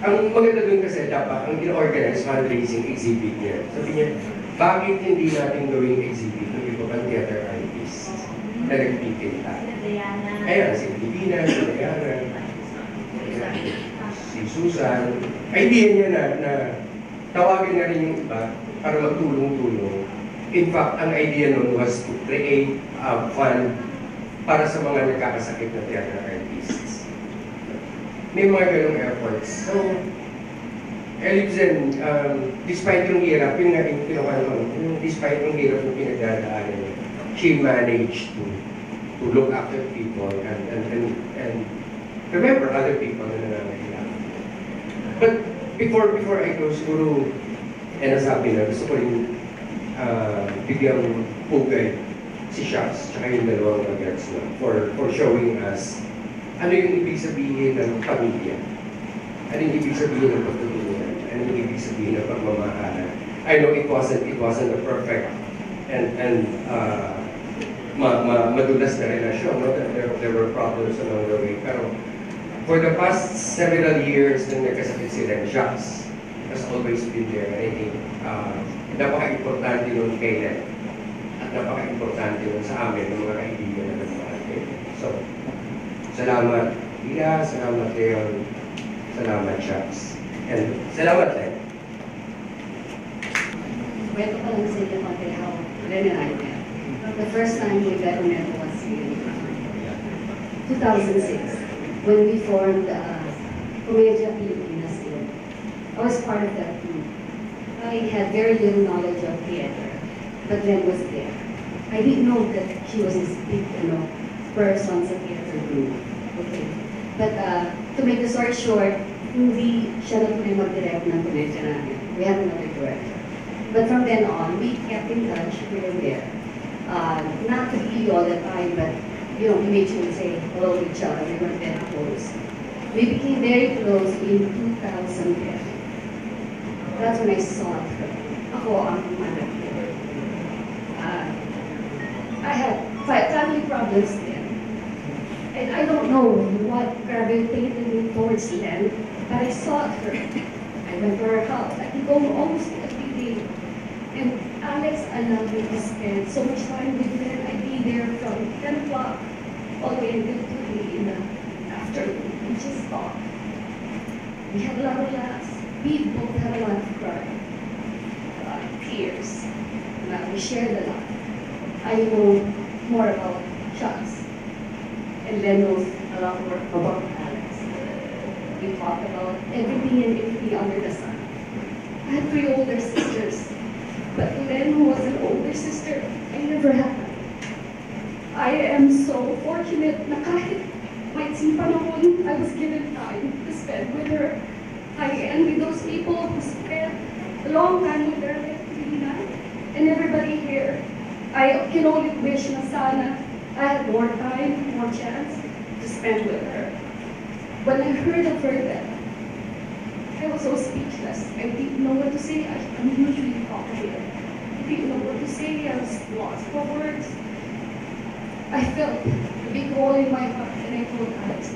ang maganda dun kasi dapat ang in-organize fundraising exhibit niya. Sabi niya, bakit hindi natin gawing exhibit ng iba pang theater artists na nagpipinta? Ayan, si Divina, si Diana. si Susan, idea niya na tawagin na rin yung iba para magtulong-tulong. In fact, ang idea nun was to create a fund para sa mga nagkakasakit na theater artists. May mga ganong efforts. So, Elipsen, despite yung hirap, yung despite yung hirap yung pinagdadaanan niya, she managed to look after people and remember other people na nangangailangan. But before I go, siguro, nasabi na, gusto ko rin bigyang pugay si Shots tsaka yung dalawang agents na for showing us ano yung ibig sabihin ng pamilya, ano yung ibig sabihin ng pagtutulungan, ano yung ibig sabihin ng pagmamahalan. I know it wasn't a perfect and madulas na relasyon, no? There were problems along the way, pero for the past several years nang nagkasakit sila, Shots has always been there. I think napaka-importante nun kay Len at napaka-importante nun sa amin ng mga kaibigan na nagmahal kay Len. So, salamat Lia, salamat Leon, salamat Shots, and salamat Len. Kwento ko lang sa inyo konti how Len and I met. The first time we ever met was in 2006 when we formed Comedia Pilipinas. I was part of that group. I had very little knowledge of theater, but Len was there. I didn't know that she was this big, person sa theater group. Okay. But to make the story short, hindi siya na tuloy mag-direct ng komedya namin. We had another director. But from then on, we kept in touch. We were there. Not really all the time, but we made sure to say hello to each other. We were very close. We became very close in 2010. That's when I saw her. Ako ang anak niya. I had family problems then. And I don't know what gravitated me towards Len, but I saw her. I went to her house. I could go almost every day. And Alex allowed me to spend so much time with Len. I'd be there from 10 o'clock all the way until 2 in the afternoon. We just talked. We had a lot of laughs. We both had a lot of crying, tears. We shared a lot. I know more about Shots, and Len knows a lot more about Alex. We talked about everything and anything under the sun. I had 3 older sisters, but Len, who was an older sister, I never had. I am so fortunate na kahit maiksing panahon, I was given time to spend with her. I envy those people who spent a long time with their Filipina and everybody here. I can only wish na sana I had more time, more chance to spend with her. When I heard of her death, I was so speechless. I didn't know what to say. I'm usually talkative. I didn't know what to say. I was lost for words. I felt a big hole in my heart and I told Alex.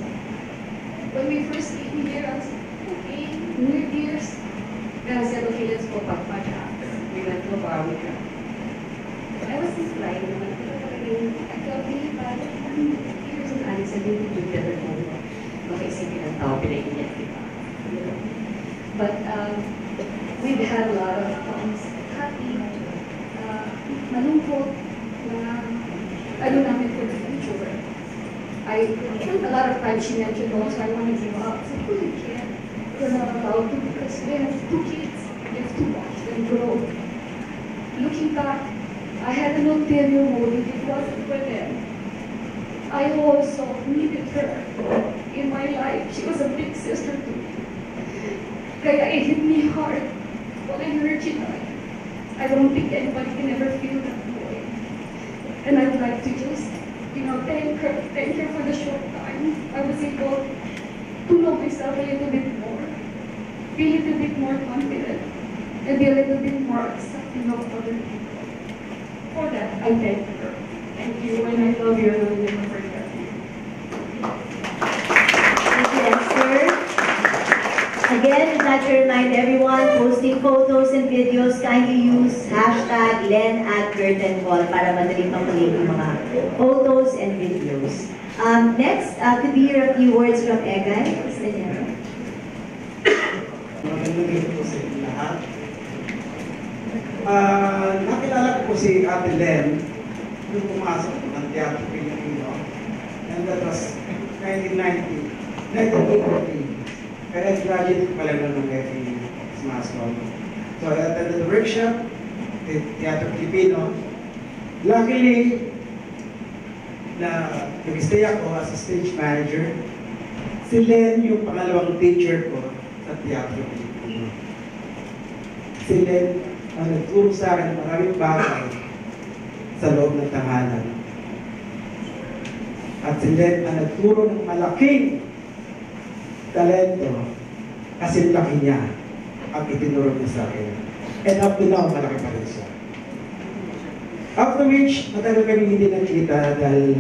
When we first came here, I was like, okay, New Year's. And I said, okay, let's go back much after. We went to a bar with her. I was just lying naman. I felt really bad. Here's an Alex, I didn't do better than makaisipin ang tao, pinaiinit kita. But we've had a lot of times happy, malungkot, ano namin for the future. A lot of times she mentioned also, I want to give up. I said, well, you can't. You're not allowed to because we have 2 kids. You have to watch them grow. Looking back, I had an ulterior motive. It wasn't for them. I also needed her in my life. She was a big sister to me. Kaya it hit me hard when I heard she died. I don't think anybody can ever feel that way. And I would like to just, thank her for the short time I was able to know myself a little bit more, be a little bit more confident, and be a little bit more accepting of other people. For that, I thank her. Thank you, and I love you, and I'll never forget you. Thank you, Esther. Again, I'd like to remind everyone, posting photos and videos, kindly use hashtag #LenAtCurtainCall para madaling makulit yung mga photos and videos. Next, could we hear a few words from Egay? Magandang gabi po sa inyo lahat. Nakilala ko po si Ate Len nung pumasok po ng Teatro Pilipino. And that was 1980. Kaya graduate ko pala ng FE Smascon. So I attended the workshop at Teatro Pilipino. Luckily, nag-stay ako as a stage manager. Si Len yung pangalawang teacher ko sa Teatro Pilipino. Si Len ang nagturo sa akin ng maraming bagay sa loob ng tahanan. At si Len ang nagturo ng malaking talento kasi laki niya ang itinuro niya sa akin. And up to now, malaki pa rin siya. After which, matagal kami hindi nakita dahil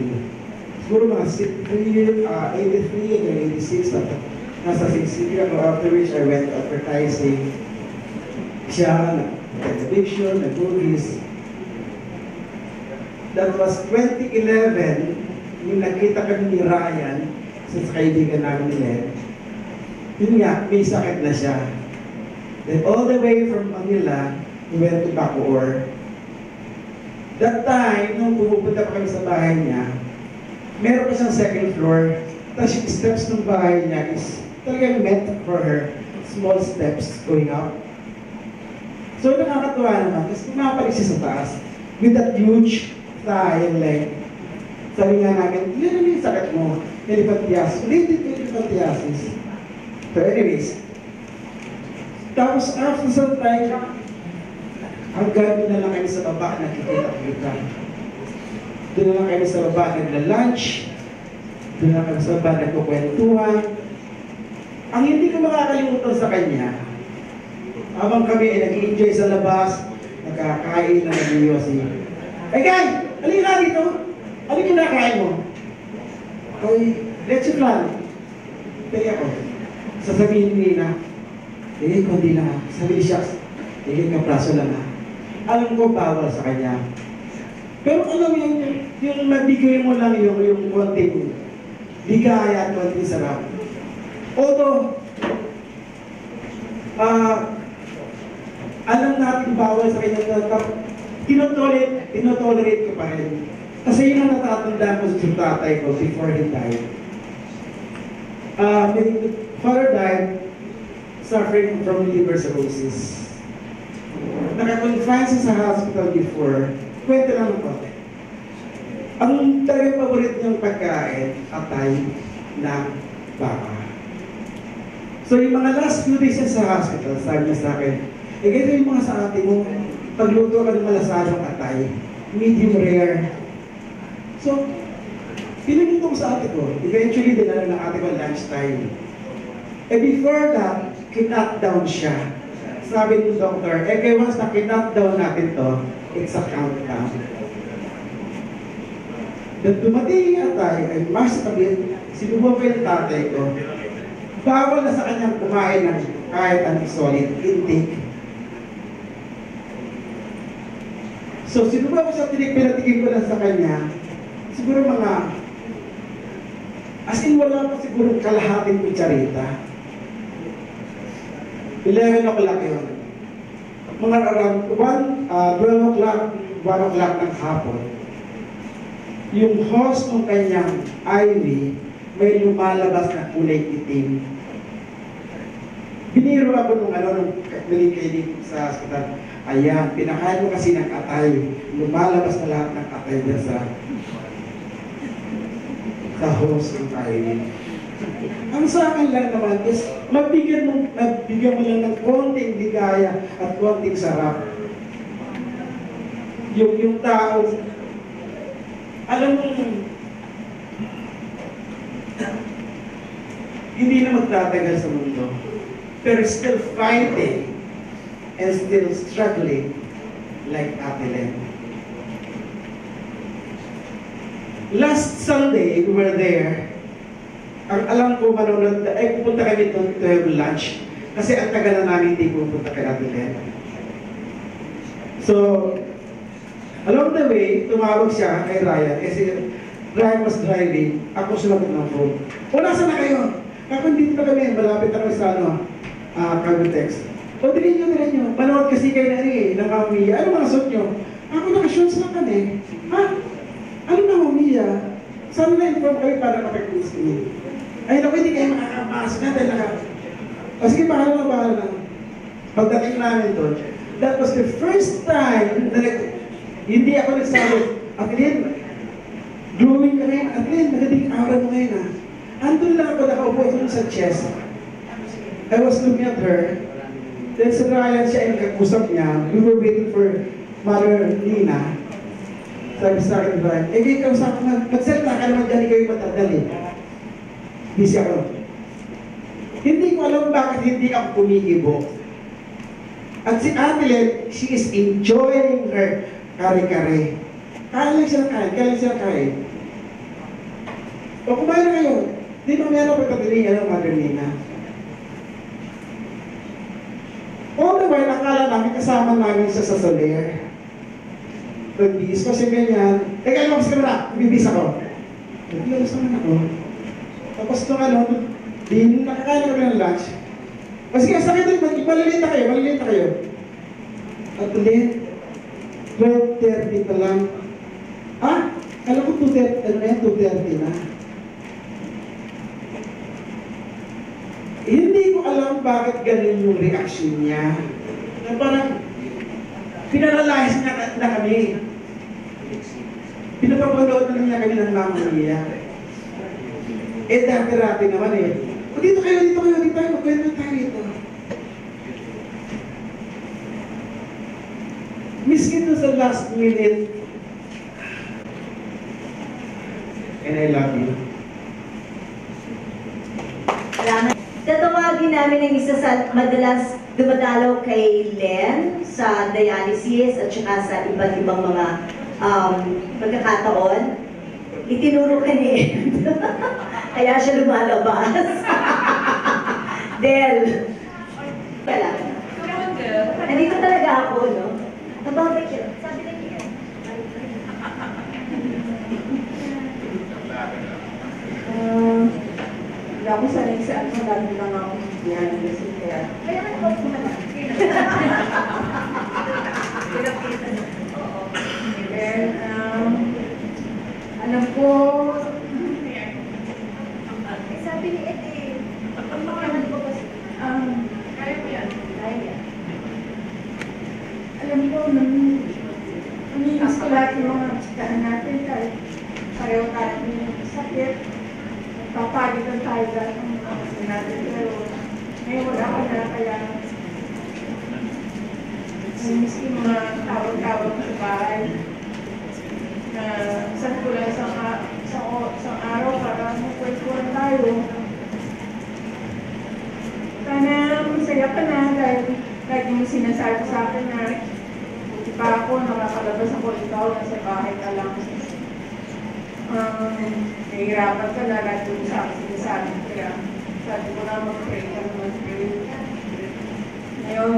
siguro mga 83 and 86 nasa City ako. After which, I went advertising. Siya, television, nag-movies. That was 2011, yung nakita kami ni Ryan sa kaibigan namin ni Len. Yun nga, may sakit na siya. Then all the way from Manila, we went to Bacoor. That time, nung pumupunta pa kami sa bahay niya, meron pa siyang second floor. Tapos yung steps ng bahay niya is talagang meant for her. Small steps going up. So nakakatuwa naman. Tapos pumapalik siya sa taas with that huge thigh and leg. Sabi nga namin, yun yung sakit mo. Elephantiasis. Related to elephantiasis. So anyways, tapos after some time, hanggang doon na lang kami sa baba, nakikita-kita. Doon na lang kami sa baba, nagla-lunch. Doon na lang kami sa baba, nagkukwentuhan. Ang hindi ko makakalimutan sa kanya, habang kami ay nag-enjoy sa labas, nagkakain na nag-iyosi. Hey guys, halika nga dito. Ano yung kinakain mo? Ay, let's plan. Kaya ako, sasabihin ni Nina, kundi lang ha. Sabi siya, kapraso lang ha. Alam ko, bawal sa kanya. Pero alam yung mabigay mo lang yung konting ligaya at konting sarap. Although, alam natin bawal sa kanya, tinotolerate ko pa rin. Kasi yun ang natatanda ko sa tatay ko before he died. My father died suffering from liver cirrhosis. Naka-confine sa hospital before, kwento lang ng konti. Ang talagang paborit niyang pagkain, atay ng baka. So yung mga last few days sa hospital, sabi niya sa akin, ganito yung mga sa ate mo, pagluto ka ng malasadong atay, medium rare. So, pinagluto ko sa ate ko. Eventually, dinala ng ate ko lunchtime. Before that, kinat down siya. Sabi ng doktor, kaya once na kinat down natin to, it's a countdown. Nung dumating yung atay, ay mas tabi, sinubukan ko yung tatay ko, bawal na sa kanyang kumain ng kahit anong solid intake. So, sinubukan ko sa pinatikin ko lang sa kanya, siguro mga, as in wala pa siguro kalahating kutsarita. 11 o'clock yun. Mga around 12 o'clock, 1 o'clock ng hapon, yung hose ng kanyang IV may lumalabas na kulay itim. Biniro ako nung naging klinik sa hospital. Ayan, pinakain mo kasi ng atay. Lumalabas na lahat ng atay dyan sa hose ng IV. Ang sa akin lang naman is mabigyan mo lang ng konting ligaya at konting sarap. Yung tao, alam mo, hindi na magtatagal sa mundo, pero still fighting and still struggling like Ate Len. Last Sunday, we were there. Ang alam ko, manonood, pupunta kami doon to have lunch. Kasi ang tagal na namin hindi pupunta kay Ate Len. So, along the way, tumawag siya kay Ryan. Kasi Ryan was driving. Ako sumagot ng phone. O, nasa na kayo? Ako, dito na kami. Malapit na kami sa kami text. O, dirin nyo. Manood kasi kayo na ng Mamma Mia. Ano mga suot nyo? Ako naka-shorts lang kami. Ha? Ano Mamma Mia? Sana na-inform kayo para kapag-quiz kayo. Ay, naku, hindi kayo makakapasok na dahil o sige, bahala na. Pagdating namin doon, that was the first time na hindi ako nagsabi, Atlin, glowing ka ngayon, Atlin, magandang aura mo ngayon ha. Andun lang ako, nakaupo doon sa chest. I was looking at her. Then sa Ryan siya ay nag-usap niya. We were waiting for Mother Nina. Sabi sa akin, Ryan, kayo kausap ko nga, magsalita ka naman dyan, kayo matadali. Busy ako. Hindi ko alam bakit hindi ako kumikibo. At si Ate, she is enjoying her kare-kare. Kaya lang siya kain. O kumain na kayo. Di ba meron pagkatili, Mother Nina? All the while, akala namin kasama namin siya sa Soler. Nagbihis ko siya ganyan. Teka, lumabas ka na, bibis ako. Nagbihis naman ako. Tapos nung di nakakain kami ng lunch. O sige, sakit doon, malilita kayo. At ulit, 12:30 pa lang. Alam ko 2:30 na. Hindi ko alam bakit ganun yung reaction niya. Na parang, pinaralyze na kami. Pinapapanood na niya kami ng Mamma Mia. Dati-rati naman O dito kayo, magkwento tayo ito. Miskin to sa last minute. And I love you. Salamat. Tatawagin namin ang isa sa madalas dumadalaw kay Len sa dialysis at saka sa iba't ibang mga pagkakataon. Itinuro ka ni Ed. Kaya siya lumalabas. Del. Wala. Nandito talaga ako, no? Nababay siya. Sabi na niya. Hindi ako sanay sa ano, lalo lang ako yan. Kaya nga ako naman. Then, alam ko, sabi ni Ed ang mga ano ko kasi, kaya mo yan. Alam ko, naminis ko lahat yung mga chikaan natin kahit pareho tayo ng sakit. Papagitan tayo dahil ng mga kasi natin. Pero ngayon wala ko na kaya naminis ko yung mga tawag-tawag sa bahay. Saan ko lang isang araw para magkwentuhan tayo. Sana masaya ka na dahil lagi mo sinasabi sa akin na di pa ako nakakalabas ako ikaw, nasa bahay ka lang. Nahihirapan ka na lagi mo sa akin sinasabi. Kaya sabi ko na mag-pray ka na mag-pray. Ngayon,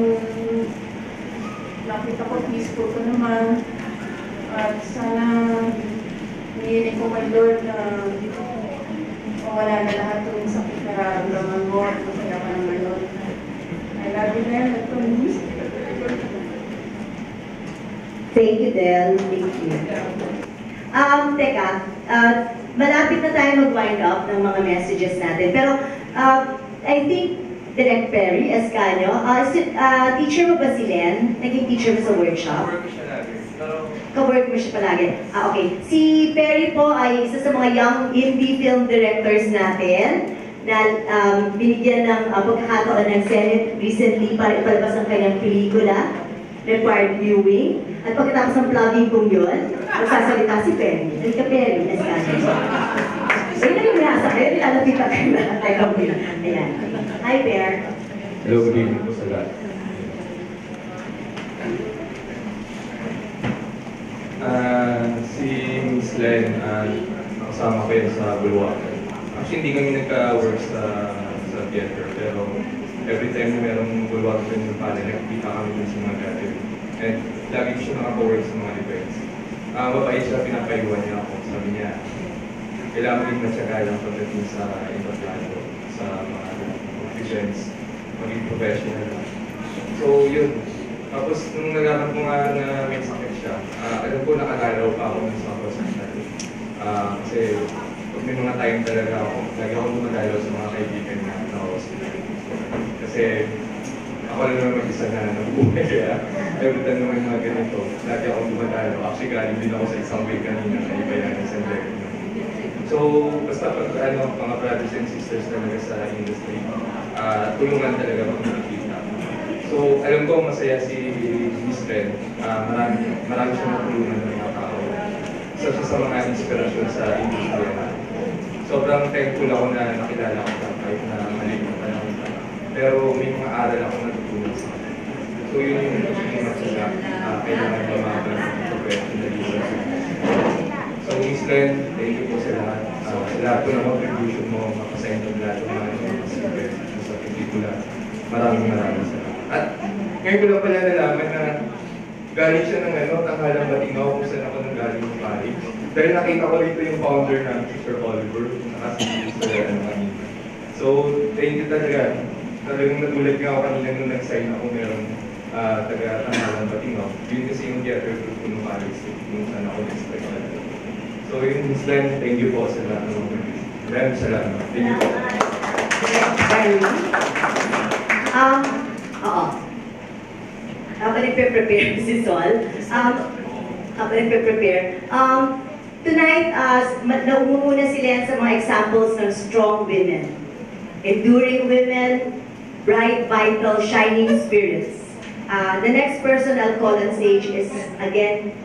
nakita ko peaceful ka naman. At sana hinihiling ko kay Lord na mawala na lahat ng sakit na nararamdaman mo at masaya ka ng ngayon. I love you, Del. At promise. Thank you, Del. Thank you. Teka, malapit na tayo mag-wind up ng mga messages natin. Pero, I think, Direct Perry Escanio, teacher mo ba si Len? Naging teacher mo sa workshop? Ka-work mo siya palagi. Okay. Si Perry po ay isa sa mga young indie film directors natin na binigyan ng pagkakataon ng Senate recently para ipalabas ang kanyang pelikula, required viewing. At pagkatapos ng plugging kong yun, magsasalita si Perry. Halika Perry, Escanio. Ayun na yung nasa kayo, nilalapita kayo na. Teka mo yun. Ayan. Hi, Per. Hello, good evening po sa lahat. Si Miss Len, kasama ko yan sa Bulwakan. Actually, hindi kami nagka-work sa theater, pero every time na merong Bulwakan yung panel, nakikita kami dun sa mga gathering. And lagi ko siya nakaka-work sa mga events. Mabait siya, pinapayuan niya ako. Sabi niya, kailangan din matyaga lang pagdating sa iba't lalo sa mga events. maging professional. So yun. Tapos nung nalaman ko nga na may sakit siya, alam ko nakagalaw pa ako sa hospital. Kasi pag may mga time talaga ako, lagi akong gumagalaw sa mga kaibigan na hospital. Kasi ako lang naman mag-isa na nabuhay, kaya every time naman mga ganito, lagi akong gumagalaw. Actually, galing din ako sa isang week kanina na iba yan sa Lego. So, basta pag mga brothers and sisters talaga sa industry, tulungan talaga pag nakikita. So, alam ko masaya si Miss Ren. Marami siya natulungan ng mga tao. Isa siya sa mga inspirasyon sa industry. Sobrang thankful ako na nakilala ko na kahit na maliit pa lang. Pero may mga aral ako natutunan sa akin. So, yun yung nagsisimap sila. Kailangan ba mga professionalism. So, Miss Ren, thank you po sa lahat. Sa lahat po ng contribution mo, makasign ng lahat ng mga secret sa pelikula. Maraming salamat. At ngayon ko lang pala nalaman na galing siya ng tanghalang Batingaw kung saan ako nang galing ng Paris. Dahil nakita ko rito yung founder ng Sir Oliver, nakasigil sa kanina. So, thank you talaga. Talagang nagulat nga ako kanina nung nag-sign ako meron taga-tanghalang Batingaw. Yun kasi yung theater group ko ng Paris, kung saan ako nag-expect talaga. So, yun, Ms. Len, thank you po sa lahat ng mga. Maraming salamat. Thank you po. Oo. Habang nagpe-prepare si Sol, habang nagpe-prepare, tonight, naumuna sila sa mga examples ng strong women, enduring women, bright, vital, shining spirits. The next person I'll call on stage is, again,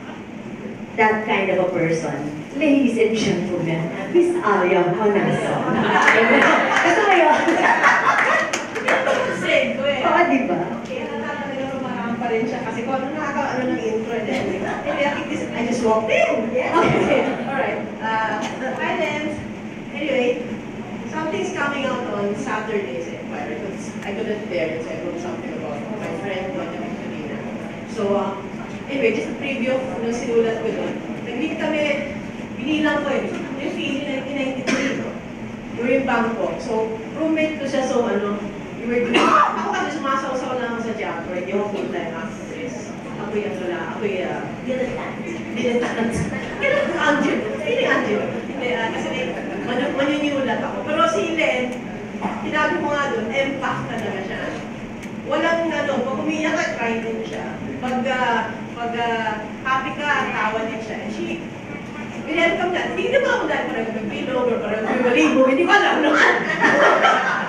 that kind of a person. Ladies and gentlemen, Miss Aria Hanason. Ito ngayon. Oo, di ba? Pa rin siya kasi kung nakaka ng intro din. Anyway, I think I just walked in. Yeah. Okay. Alright. Hi then. Anyway, something's coming out on Saturday's Empire. I couldn't bear it, so I wrote something about my friend, Doña Victorina. So, anyway, just a preview of yung sinulat ko doon. Nag-meet kami, binilang ko yung feeling 1993. We were in Bangkok. So, roommate ko siya, so ako kasi sumasaw-saw lang ako sa teatro, hindi ako full-time actress. Ako'y diletant. Angel. Feeling Angel. Hindi, kasi manyunyulat ako. Pero si Len, sinabi mo nga doon, empath talaga siya. Walang pag umiyak ka, cry din siya. Pag happy ka, tawa din siya. And she, welcome na. Hindi naman ako dahil parang mag-pilog or parang mag-malibo. Hindi ko alam naman.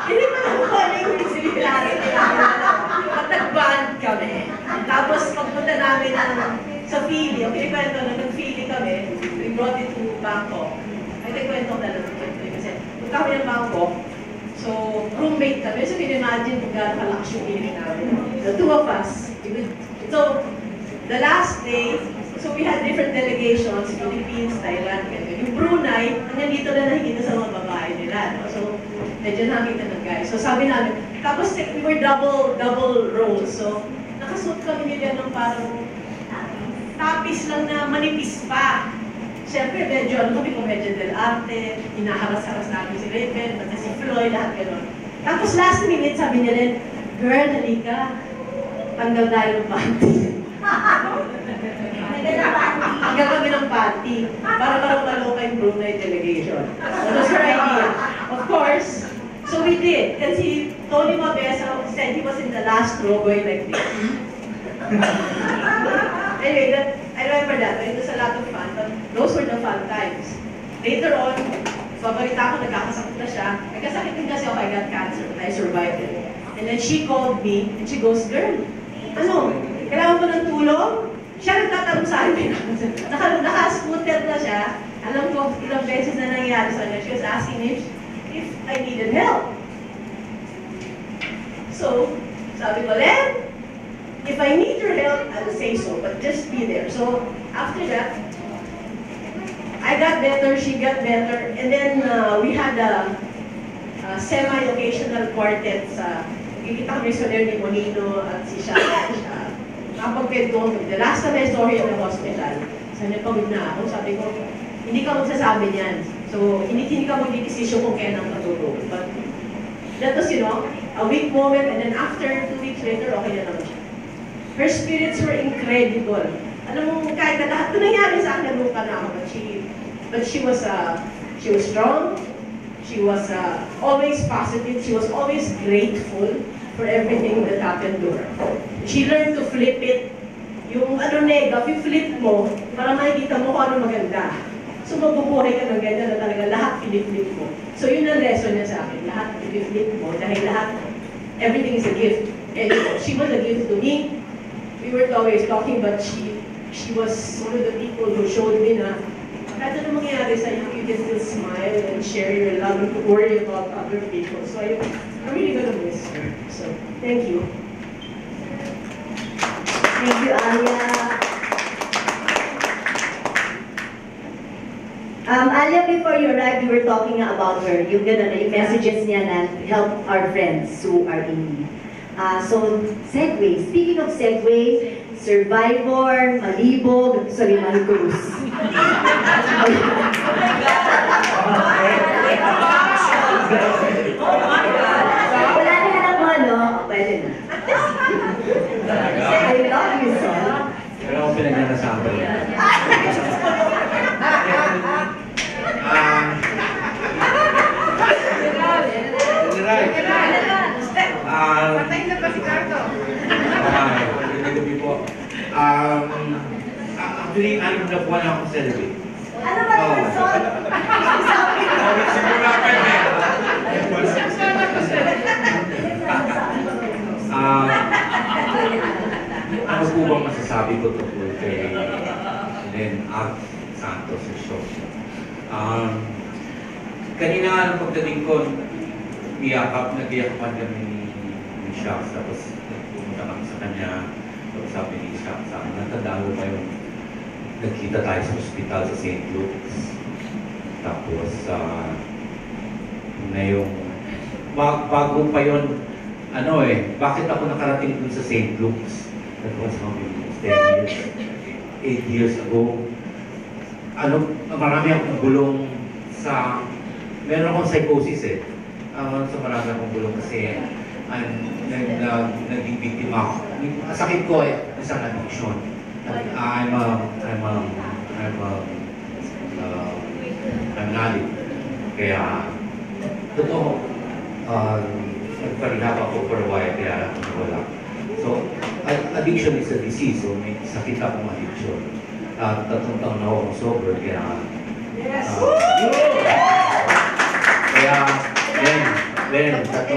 Hindi ko alam kung ano yung similarity namin. Nag-band kami. Tapos pagpunta namin sa Philly, ang kinikwento na nag-Philly kami, we brought it to Bangkok. Ay, nagkwento na lang ito. Kasi punta kami ng Bangkok, so roommate kami. So, can-imagine kung gano'n kalaks yung feeling namin. The two of us. So, the last day, so we had different delegations, Philippines, Thailand, ganyan. Yung Brunei, nandito na nakikita sa mga babae nila. No? So, medyo nakita ng guys. So, sabi namin, tapos we were double roles. So, nakasuot kami nila ng parang tapis lang na manipis pa. Siyempre, medyo medyo del arte, hinaharas-haras namin si Raven, pati si Floyd, lahat gano'n. Tapos last minute, sabi niya rin, girl, halika, tanggal tayo ng panty. Tanggal kami ng panty para maloka yung Brunei delegation. That was her idea. Of course, so we did. Kasi Tony Mabesa said he was in the last row going like this. Anyway, I remember that. It was a lot of fun, but those were the fun times. Later on, pabalita ko, nagkakasakit na siya. Nagkasakit din kasi ako, I got cancer, but I survived it. And then she called me, and she goes, girl, kailangan mo ng tulong? Siya nagtatanong sa akin. Naka-scooter na siya. Alam ko, ilang beses na nangyari sa kanya. She was asking me if I needed help. So, sabi ko, Len, if I need your help, I'll say so, but just be there. So, after that, I got better, she got better, and then we had a semi-occasional quartet sa Kikita kami sa ni Monino at si Shana. Kapag-kwento, the last time I saw her in the hospital, sabi niya, pagod na ako. Sabi ko, hindi ka magsasabi niyan. So, hindi ka mag-desisyon kung kailan matulog. But that was, a weak moment, and then after 2 weeks later, okay na naman siya. Her spirits were incredible. Alam mo, kahit na lahat na nangyari sa akin, naluka na ako, but she was strong. She was always positive. She was always grateful for everything that happened to her. She learned to flip it. Yung nega, flip mo, para makikita mo kung ano maganda. So mabubuhay ka ng ganyan na talaga lahat flip mo. So yun ang lesson niya sa akin. Lahat flip mo dahil lahat, everything is a gift. And she was a gift to me. We weren't always talking, but she was one of the people who showed me na kahit ano mangyari sa you can still smile and share your love and worry about other people. So I'm really gonna miss her. So thank you. Thank you, Alia. Alia, before you arrived, we were talking about her. Yung messages niya na help our friends who are in need. So, segue. Speaking of segue, Survivor, Malibog, sorry, Malibog. Wala na hanap mo, no? Pwede na. I love you, son. Pero ako pinag-nasabi. Patay na ba si Carto? Gabi po. Actually, alam na po na akong celebrate. Ano ba yung son? Simula pa yun eh. Ano po bang masasabi ko tungkol kay Len at Santos Siasoco? Kanina nga nung pagdating ko, nag-iakapan kami ni Shaq, tapos pumunta kami sa kanya, tapos sabi ni Shaq sa akin, natandaan ba yung nagkita tayo sa hospital sa St. Luke's, tapos na yung bago pa yun, bakit ako nakarating dun sa St. Luke's? That was how many years? 10 years? 8 years ago. Marami akong gulong sa, meron akong psychosis eh. So marami akong gulong kasi naging biktima ako. Ang sakit ko ay isang addiction. I'm an addict. Kaya, totoo, nagparihab ako for a while, kaya wala. So, addiction is a disease, so may sakit akong addiction. 3 taon na ako sober, kaya... Kaya, then, 3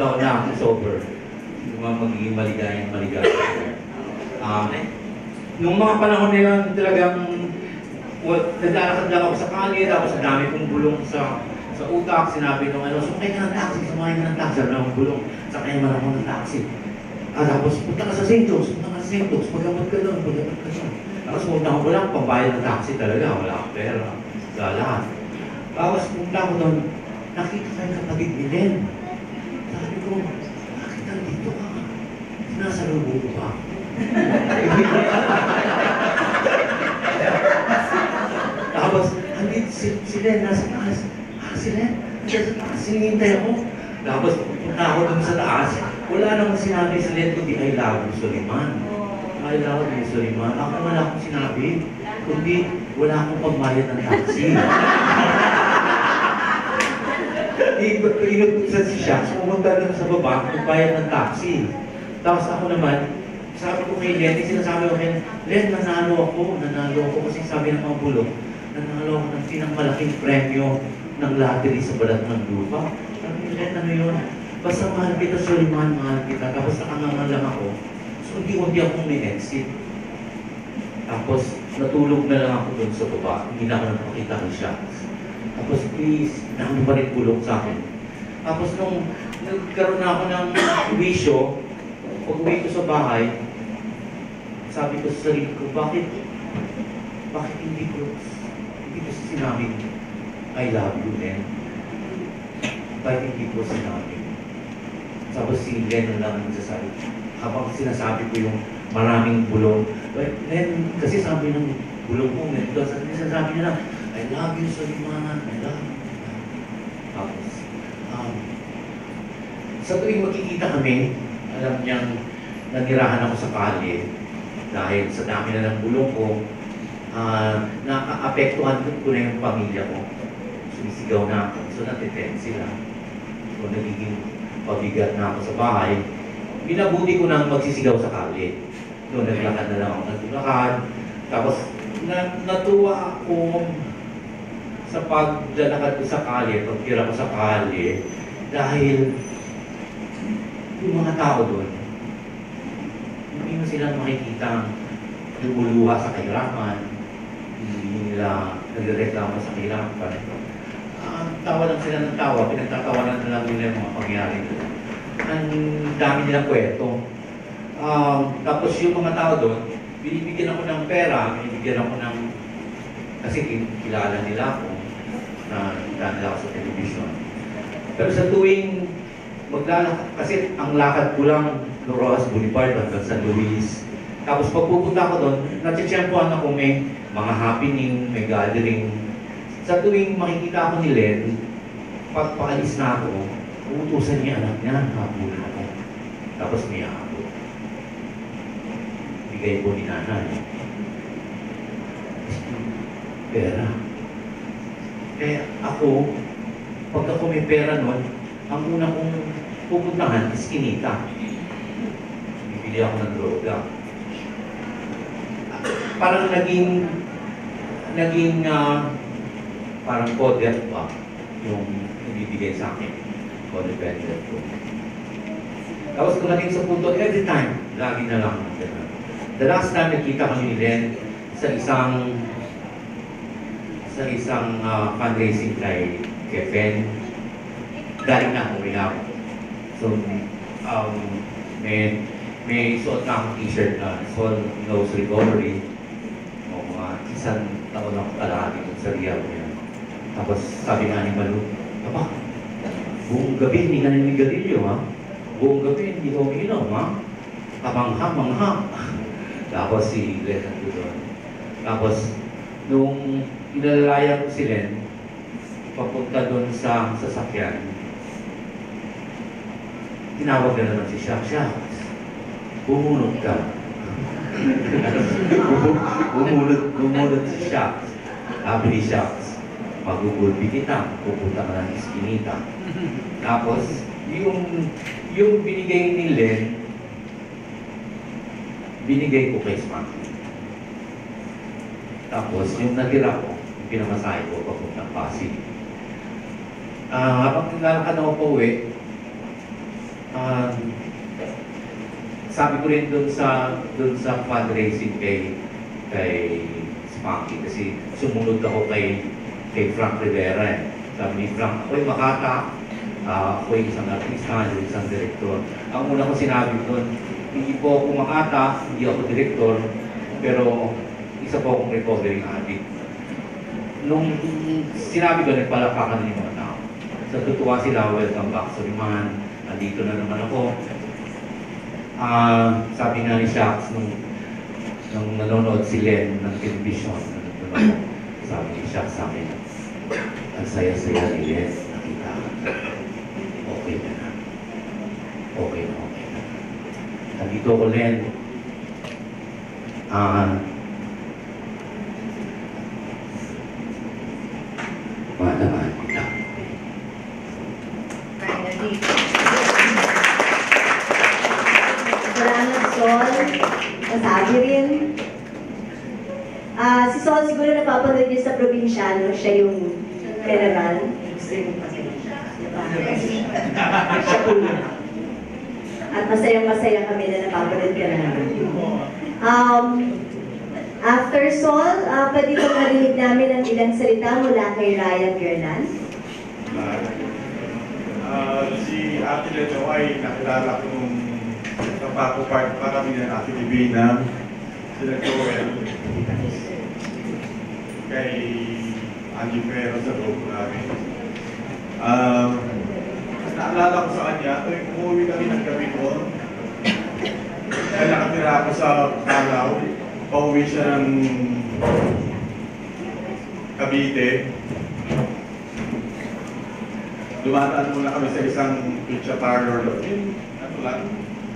taon na ako sober. Magiging maligayang. Nung mga panahon na yun, talagang naglalakad lang ako sa kalye, tapos ang dami kong bulong sa utak. Sinabi nung sumakay ka ng taxi, sumakay ka ng taxi. Sabi na akong bulong, sakay naman ako ng taxi. Tapos punta ka sa Santos, pagkamat ka doon. Tapos punta ako wala, pambayad ng taxi talaga, wala akong pera. Lahat. Tapos punta ako doon, nakita kayo kapatid ni Len. Sabi ko, bakit nandito ka? Nasa lubo ko pa. Tapos, andito si Len, nasa taas. Si Len, nasa taas, sinihintay ako. Tapos, punta ako dun sa taas. Wala namang sinabi si Len, kundi I love you, Suliman. I love you, Suliman. Ako wala akong sinabi, kundi wala akong pagbayad ng taxi. Inugtusan si Shaq, pumunta lang sa baba, magbayad ng taxi. Tapos ako naman, sabi ko kay Len, sinasabi ko kay Len, nanalo ako kasi sabi ng mga bulong, nanalo ako ng pinakamalaking premyo ng lottery sa balat ng lupa. Sabi ko, Len, ano yun? Basta mahal kita, Suliman, mahal kita. Tapos nakangangan lang ako. So, hindi akong may exit. Tapos, natulog na lang ako dun sa baba. Hindi na ako nagpakita ng Shaq. Tapos, please, dami pa rin bulong sa akin. Tapos, nung nagkaroon na ako ng wisyo, pag uwi ko sa bahay, sabi ko sa sarili ko, bakit hindi ko sinabing I love you, Len? Bakit hindi ko sinabi? Tapos si Len na lang nagsasabi. Habang sinasabi ko yung maraming bulong, Len, kasi sabi ng bulong mo, Len, sinasabi niya lang, I love you, Suliman, I love you. Tapos, sa tuwing magkikita kami, alam niyang nanirahan ako sa kalye dahil sa dami na ng bulong ko, nakaapektuhan ko na yung pamilya ko. Sumisigaw na ako, so natitense sila. So nagiging pabigat na ako sa bahay. Binabuti ko nang magsisigaw sa kalye. So naglakad na lang ako, naglakad. Tapos natuwa ako sa paglalakad ko sa kalye, pagtira ko sa kalye, dahil yung mga tao doon, hindi mo silang makikita lumuluha sa kahirapan, hindi nila nagreklamo sa kahirapan. Tawa lang sila ng tawa, pinagtatawanan na lang nila yung mga pangyayari nila. Ang dami nilang kwento. Tapos yung mga tao doon, binibigyan ako ng pera, binibigyan ako ng, kasi kilala nila ako, na kilala nila ako sa television. Pero sa tuwing maglalakad, kasi ang lakad ko lang Rojas Boulevard hanggang San Luis. Tapos pag pupunta ko doon, natsitsyempohan ako may mga happening, may gathering. Sa tuwing makikita ako ni Len, pag paalis na ako, uutusan niya anak niya, habulin ako. Tapos may habol. Bigay po ni nanay. Pera. Kaya ako, pag ako may pera nun, ang una kong pupuntahan is kinita. Bibili ako ng droga. Parang naging parang coded pa yung ibibigay sa akin. Codependent ko. Tapos dumating sa punto, every time, lagi na lang. The last time nakita kami ni Len sa isang fundraising kay Ben, galing na ako, ako. So, may suot na akong t-shirt na Sol Knows Recovery. O mga isang taon ako kalahati dun sa Riyadh niya. Tapos sabi nga ni Malu, "Aba, buong gabi hindi ka nanigarilyo, ha? Buong gabi hindi ko uminom, ha? Kamangha-mangha." Tapos si Len nandun doon. Tapos, nung inalalaya ko si Len, papunta doon sa sasakyan, tinawag na naman si Shaq, bumunod ka. bumunod si Shaq. Sabi ni Shaq, magugulpi kita, pupunta ka ng iskinita. Tapos, yung binigay ni Len, binigay ko kay Spanky. Tapos, yung natira ko, yung pinamasahe ko, papuntang Pasig. Habang naglalakad ako pa uwi, sabi ko rin dun sa fundraising kay Spanky kasi sumunod ako kay Frank Rivera eh. Sabi ni Frank, ako'y Makata, ako'y isang artista, isang direktor. Ang una ko sinabi doon, hindi po ako Makata, hindi ako direktor, pero isa po akong recovering addict. Nung sinabi ko, nagpalakpakan na yung mga tao. Sa tutuwa sila, welcome back sa Riman, nandito na naman ako. Sabi nga ni Shax nung nanonood si Len ng television, sabi ni Shax sa akin, ang saya-saya ni Len, nakita ka. Okay na. Okay na. Nandito ko, Len. Mahalaman kita. Salamat, Sol. Masabi rin. Si Sol siguro napapanood niyo sa probinsyano, siya yung general. At masayang-masaya kami na napapanood ka namin. After Sol, pwede ko marinig namin ang ilang salita mula kay Ryan Gernan. Si Ate Leto ay nakilala ko nung napako-part pa kami ng Ate Divina, sila Joel, kay Angie Ferro sa loob namin. Naalala ko sa kanya, umuwi kami ng gabi ko, kaya nakatira ako sa Kalaw, pauwi siya ng Cavite. dumataan muna kami sa isang pizza parlor doon. Ano lang,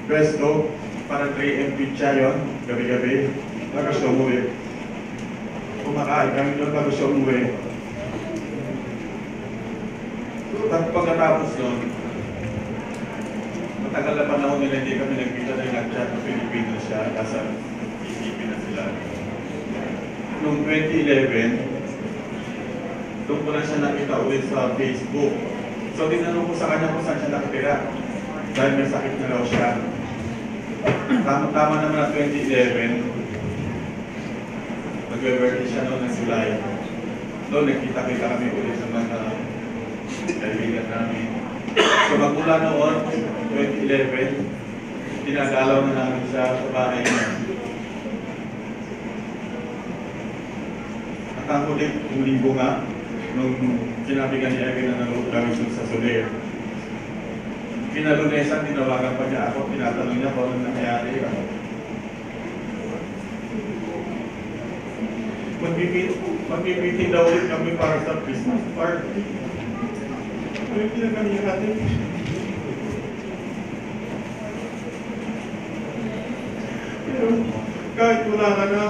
resto, para 3M pizza yun, gabi-gabi. Bago siya umuwi. Kumakain kami doon bago siya umuwi. Tapos pagkatapos nun, matagal na panahon nila hindi kami nagkita dahil nag-chat na Pilipino siya, nasa PCP na sila. Noong 2011, doon ko na siya nakita ulit sa Facebook. So tinanong ko sa kanya kung saan siya nakatira. Dahil may sakit na raw siya. Tama naman na 2011, nag-birthday siya noon ng July. Doon nagkita-kita kami ulit sa mga kaibigan namin. So magmula noon, 2011, tinagalaw na namin siya sa bahay niya. At ang huling linggo nga, nung sinabi ka ni Evan na nanood kami sa Soler, pinalunesan, tinawagan pa niya ako, tinatanong niya kung anong nangyari. Mag-meeting daw ulit kami para sa Christmas party. Ano yung pinagkaniya natin? Pero kahit wala ka na,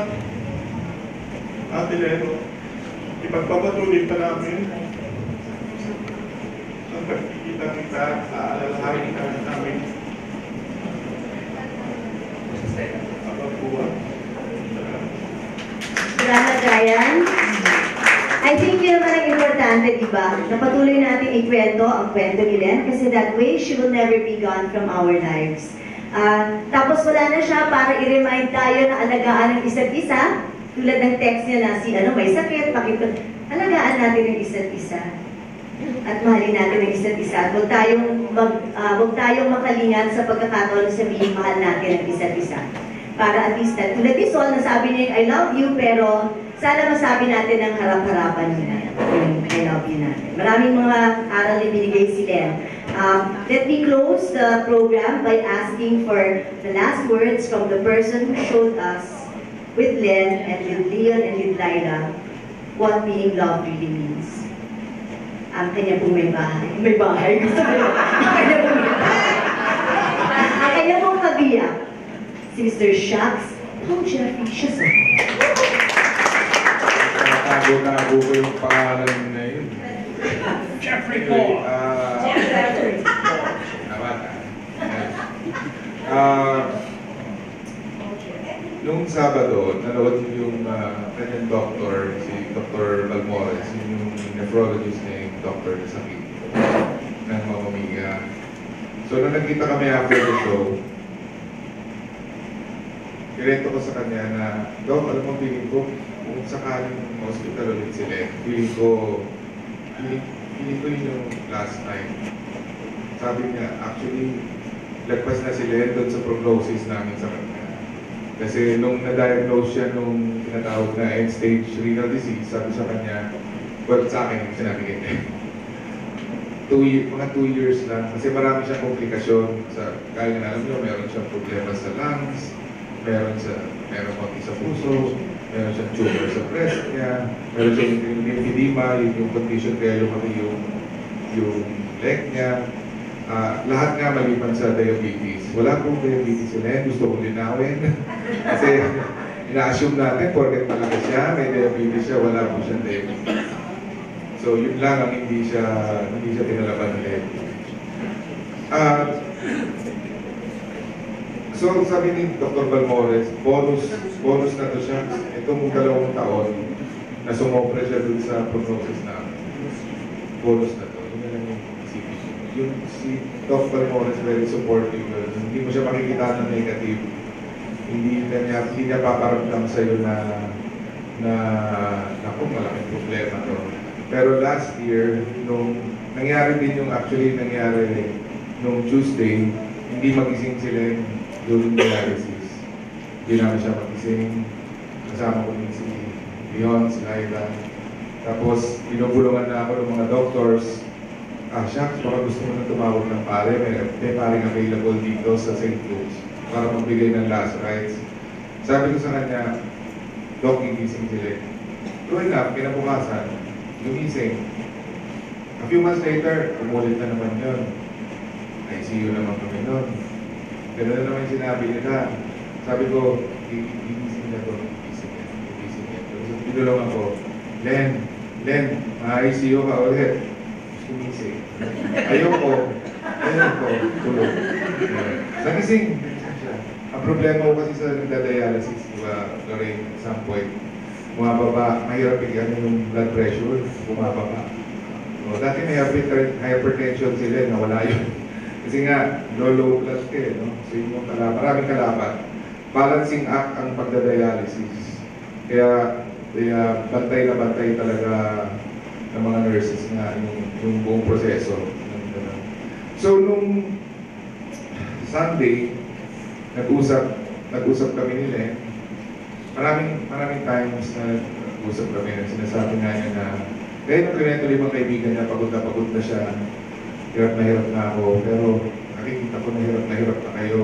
Ate Leno, ipagpapatuloy pa namin ang pagkikita-kita, aalalahain ka namin. Salamat, Ryan. I think yun naman ang importante, di ba? Napatuloy natin ikwento ang kwento ni Len kasi that way she will never be gone from our lives. Tapos wala na siya para i-remind tayo na alagaan ng isa't isa. Tulad ng text niya na si may sakit, alagaan natin ng isa't isa. At mahalin natin ang isa't isa. At huwag tayong makalingan sa pagkakataon na sabihin mahal natin ang isa't isa. Para at least, tulad ni Sol, nasabi niya I love you, pero sana masabi natin ang harap-harapan niya yung I love you natin. Maraming mga aral na binigay si Len. Let me close the program by asking for the last words from the person who showed us with Len and with Leon and with Laila what being loved really means. Ang kanya pong may bahay. May bahay. Gusto mo yun? Ang kanya pong may bahay. Ang kanya pong kabiyak. Si Mr. Shucks, Jeffrey Siasoco. Nakatago ko yung pangalan na yun. Jeffrey Paul. Nung Sabado, nanood yung kanyang doctor, si Dr. Balmores, yung nephrologist na yung doctor na sakit ng mamamiga. So, nung nagkita kami after the show, direkto ko sa kanya na, Doc, alam mo, feeling ko, kung sakaling hospital ulit sila, feeling ko yun yung last time. Sabi niya, actually, lagpas na sila doon sa prognosis namin sa kanya. Kasi nung na-diagnose siya nung tinatawag na end-stage renal disease, sabi sa kanya, well, sa akin, sinabi kanya, mga 2 years lang. Kasi marami siyang komplikasyon. Kaya nga alam niyo, meron siyang problema sa lungs, meron konti sa puso, meron siyang tumor sa breast niya, meron siyang lymphedema, yung condition kaya lumaki yung leg niya. Lahat nga maliban sa diabetes. Wala pong diabetes sila, gusto kong linawin. Kasi ina-assume natin, porket malaki siya, may diabetes siya, wala po siyang diabetes. So yun lang ang hindi siya tinalaban ng diabetes. So sabi ni Dr. Balmores, bonus na to siya. Itong 2 taon na sumopre siya dun sa prognosis namin. Bonus na to. Yun lang yung isipin. Yung si Dr. Balmores very supportive. Hindi mo siya makikita ng negative. Hindi niya paparamdam sa'yo na naku, malaking problema to. Pero last year, nung nangyari din yung nangyari nung Tuesday, hindi magising sila during dialysis. Hindi namin siya magising. Kasama ko din si Leon, si Laila. Tapos, binubulungan na ako ng mga doctors. Shucks, baka gusto mo na tumawag ng pare. May paring available dito sa St. Luke's para magbigay ng last rites. Sabi ko sa kanya, Doc, gigising sila. True enough, kinabukasan, gumising. A few months later, umulit na naman yun. ICU naman kami nun. Ganun na naman yung sinabi nila. Sabi ko, gigising na to, gigising yan. So, pinulong ako, Len, ma-ICU ka ulit. Sumising. Ayoko, tulog. Nagising siya. Ang problema ko kasi sa nagda-dialysis, diba, Lorraine, at some point, bumababa, mahirap bigyan yung blood pressure, bumababa. So, dati may hypertension sila, nawala yun. Kasi nga, low blood ka no? So yung maraming kalaban. Balancing act ang pagdadialysis. Kaya bantay na bantay talaga ng mga nurses nga yung buong proseso. So nung Sunday, nag-usap kami nila. Maraming times na nag-usap kami. Sinasabi nga niya na kahit nagkinetuloy mga kaibigan niya, pagod na siya. Hirap na ako, pero nakikita ko na hirap na kayo.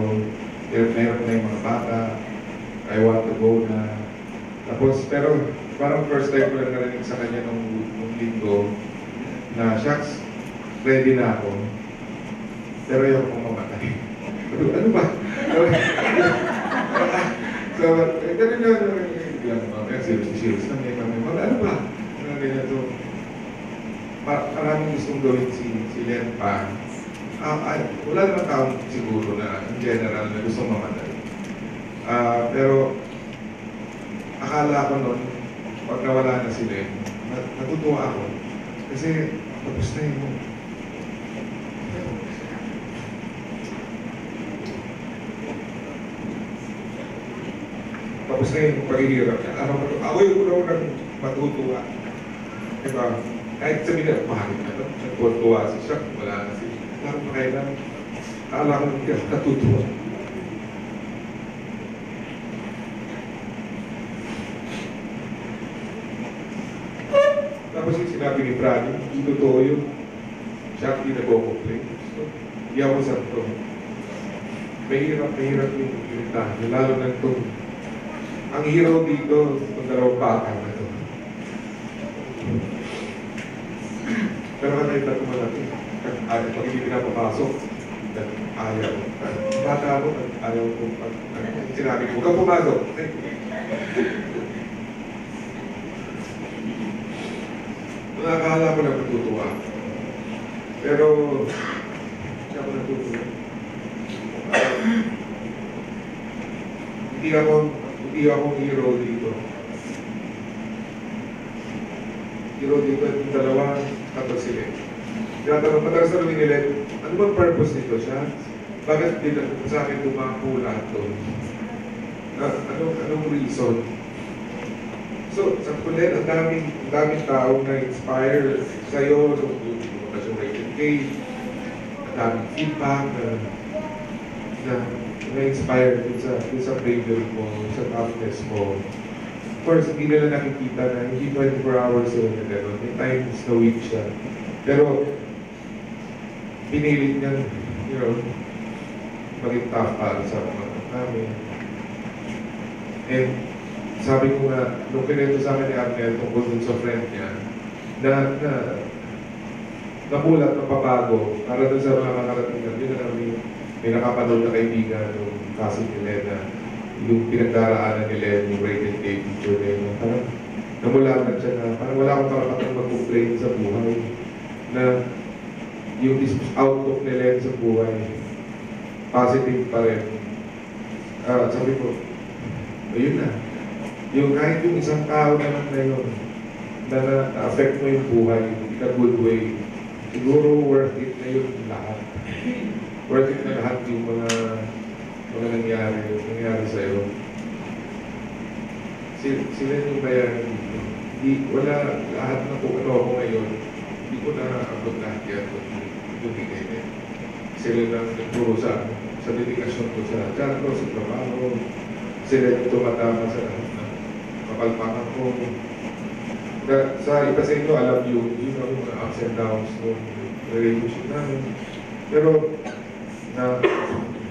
Hirap na yung mga bata. I want to go na. Tapos, pero parang first time ko lang narinig sa kanya nung linggo na, shucks, ready na ako. Pero ayaw kong mamatay. Ano ba? So, ganun yun. Serious na may ano ba? Ganyan to. Maraming gustong gawin si Len pa. Wala naman taong siguro na in general na gusto mamatay. Pero akala ko noon, pag nawala na si Len, natutuwa ako. Kasi tapos na yun. Tapos na yung paghihirap niya. Ako yung unang matutuwa. Diba? Kahit sabihin na, bakit na ito? Nagtuwa si siya, wala na siya. Wala akong pakailan. Akala ko hindi ako natutuwa. Tapos yung sinabi ni Brady, hindi totoo yun. Siya hindi nag-complain. So, hindi ako santo. Mahirap yung iritahan. Lalo na ito. Ang hero dito, itong dalawang bata na ito. Pero kanina ito malaki. Pag hindi pinapapasok, ayaw. Bata ako, ayaw ko. Sinabi ko, huwag kang pumasok. Nakakala ko na matutuwa. Pero, hindi ako natutuwa. Hindi ako hero dito. Hero dito at yung dalawa, kapag sila. Tinatanong, madalas na lumin nila, ano bang purpose nito siya? Bakit din sa akin lumapula ito? Anong reason? So, sa kulit, ang daming taong na-inspire sa'yo, nung yung rated K, ang daming feedback na na-inspire din sa bravery mo, sa toughness mo. Of course, hindi nila nakikita na hindi 24 hours yun na gano'n. May times na week siya. Pero, pinilit niya, maging tough para sa mga namin. And, sabi ko nga, nung kinento sa akin ni Arnel tungkol dun sa friend niya, namulat, napabago, para dun sa mga makarating na, yun na may nakapanood na kaibigan yung kasi ni Lena, yung pinagdaraanan ni Lena, yung rated K picture na yun. Parang namulaman siya na, parang wala akong karapatang mag-complain sa buhay, na yung outlook ni Lena sa buhay, positive pa rin. Sabi ko, ayun na. Yung kahit yung isang tao naman na yun, na na-affect mo yung buhay in a good way, siguro worth it na yun lahat. Worth it na lahat yung mga nangyari sa'yo. Sila yung bayaran dito. Wala lahat na kung ano ako ngayon, hindi ko na abot lahat yan yung bigay na. Sila lang nagturo sa dedikasyon ko sa teatro, sa trabaho. Sila yung tumatama sa lahat na kapalpakan ko. Sa iba sa inyo, alam yung mga ups and downs ng relationship namin. Pero, na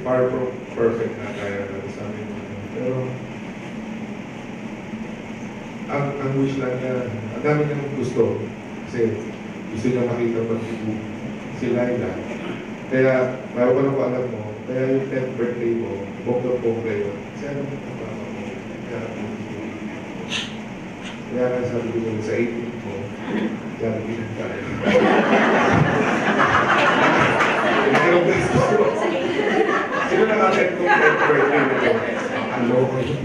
far from perfect na kaya sa amin. Pero, ang wish lang niya, ang dami niyang gusto. Kasi, gusto niya makita pag-ibig si Laila. Kaya, bago ko lang ko alam mo, kaya yung 10th birthday mo, bongga-bongga yun. Kasi ano mo papa mo? Kaya nga sabi ko sa 18th mo, kaya nagiging tayo. Sino nakaset kong 10th birthday mo? Ano ko yun?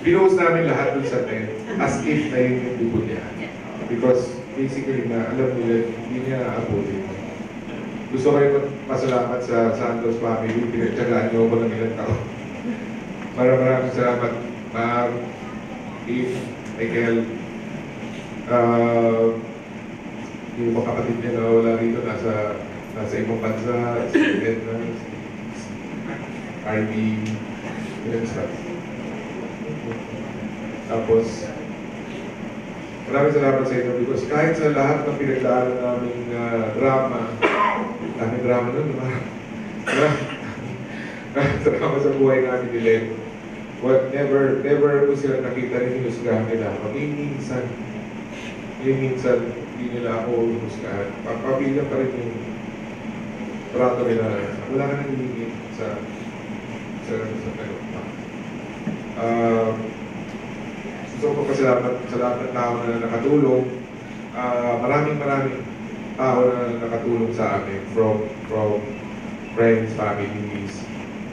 Binuhos namin lahat dun sa 10, as if na yun yung debut niya. Because basically na alam nila, hindi niya aabutin. Gusto ko rin pasalamat sa Santos family, pinagtsagaan niyo ako ng ilang taon. Maraming salamat, Ma'am, Eve, Michael, yung mga kapatid niya na wala rito, nasa ibang bansa, si Edna, RB, yun sa. Tapos, maraming salamat sa inyo because kahit sa lahat ng pinagdaanan naming drama, daming drama nun, diba? Drama sa buhay namin ni Len. Never ko sila nakita rin hinusgahan nila. Minsan, hindi nila ako hinusgahan. Pagpapilya pa rin yung trato nila. Wala ka nang hihingin sa gusto ko pasalamat sa lahat ng tao na nakatulong. Maraming tao na nakatulong sa amin from friends, families.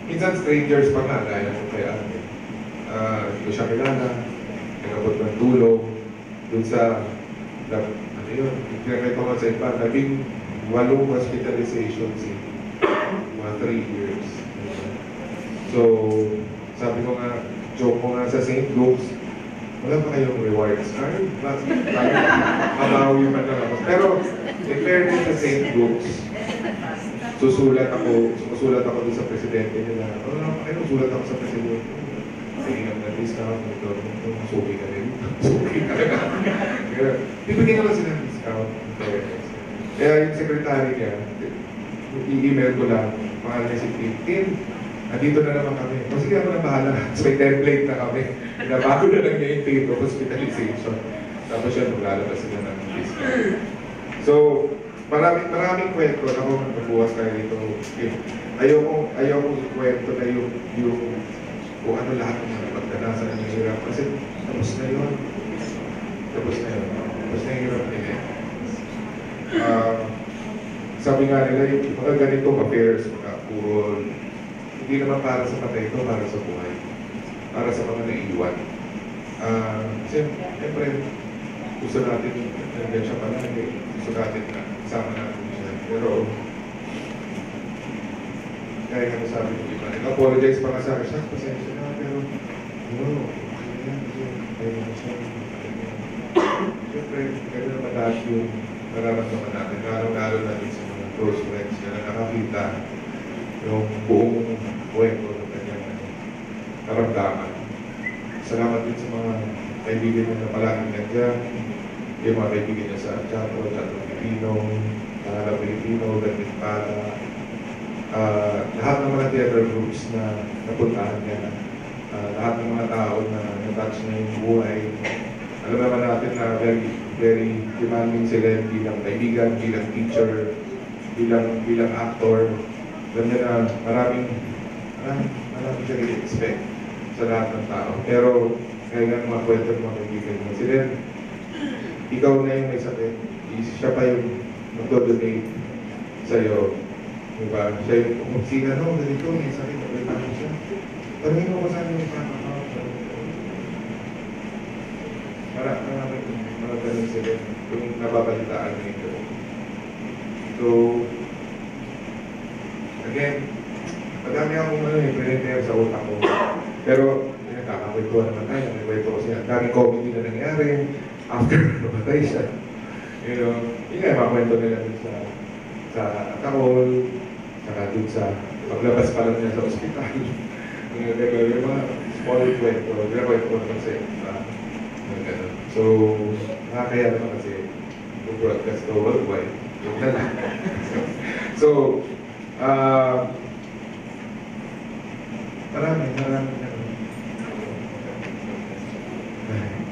Minsan strangers pa nga, gaya ko kay ate. Hindi ko siya kilala, nagabot ng tulong dun sa, ano yun, pinakita ko sa iba, 8 hospitalizations in mga 3 years. So, sabi ko nga, joke ko nga sa St. Luke's, wala pa kayong rewards card? Mabawi man lang ako. Pero, in fairness sa St. Luke's, sumusulat ako dun sa presidente nila. Wala pa kayo, sulat ako sa presidente. Sige nga, discount nito. Suki ka rin. Suki ka rin. Bibigyan naman sila ng discount. Kaya yung secretary niya, i-email ko lang, mahal niya si Tim, nandito na naman kami. O sige, ako na bahala. So may template na kami. Nabago na lang niya yung date of hospitalization. Tapos siya, maglalabas sila ng discount. So, maraming kwento na kung nagbukas tayo dito. Ayoko ikwento na yung kung ano lahat ng mga pagdanasan ng hirap. Kasi tapos na yun. Tapos na yung hirap nila. Sabi nga nila, yung mga ganitong affairs, mga puro, hindi naman para sa patay ito, para sa buhay. Para sa mga naiiwan. Siyempre, gusto natin, nandiyan siya pala, gusto natin na sama natin siya. Pero, kaya nga sabi ko, iba, nag-apologize pa nga sa akin siya, pasensya na, pero, siyempre, kaya naman lahat yung nararamdaman natin, lalo natin sa mga close friends na nakakita yung buong kwento ng kanyang naramdaman. Salamat din sa mga kaibigan niya na palaging nandiyan, yung mga kaibigan niya sa Teatro Pilipino, Tanala Pilipino, David Pala, lahat ng mga theater groups na napuntahan niya, lahat ng mga tao na natouch na yung buhay. Alam naman natin na very demanding sila bilang kaibigan, bilang teacher, bilang actor. Alam niya na maraming siya i-expect sa lahat ng tao. Pero kaya nga mga kwento ng mga kaibigan mo. Sila, ikaw na yung may sakit. Siya pa yung magdodonate sa'yo. Diba? Siya yung, sino ganito, may sakit, magdodonate mo siya. Tanungin mo ko saan yung pangakaw. Mga ganun sila yung nababalitaan nito. So, again, madami akong prepare sa utak ko. Pero, nakakakwento naman tayo, nagkwento ko siya. Daming comedy na nangyari after namatay siya. You know, yun nga, makwento nila dun sa Takol, saka dun sa paglabas pa lang niya sa ospital. Yung mga small kwento, kwento ko naman sa so, nakakaya naman kasi broadcast to worldwide. So, marami.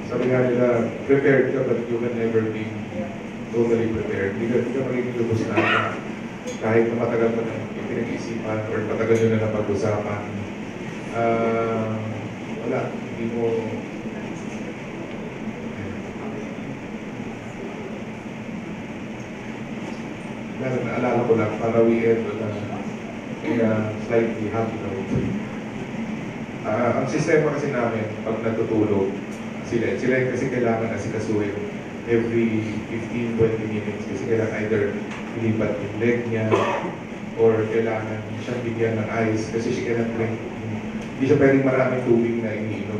Sabi nga nila, prepared ka but you can never be totally prepared. Hindi ka magiging lubos na kahit na matagal pa na pinag-iisipan or matagal nyo na napag-usapan. Wala, hindi mo... Naalala ko lang, para we end on a slightly happy note. Ang sistema kasi namin, pag natutulog, sila kasi kailangan asikasuhin every 15-20 minutes kasi kailangan either ilipat yung leg niya or kailangan siyang bigyan ng ice kasi she cannot drink. Hindi siya pwedeng maraming tubig na iniinom.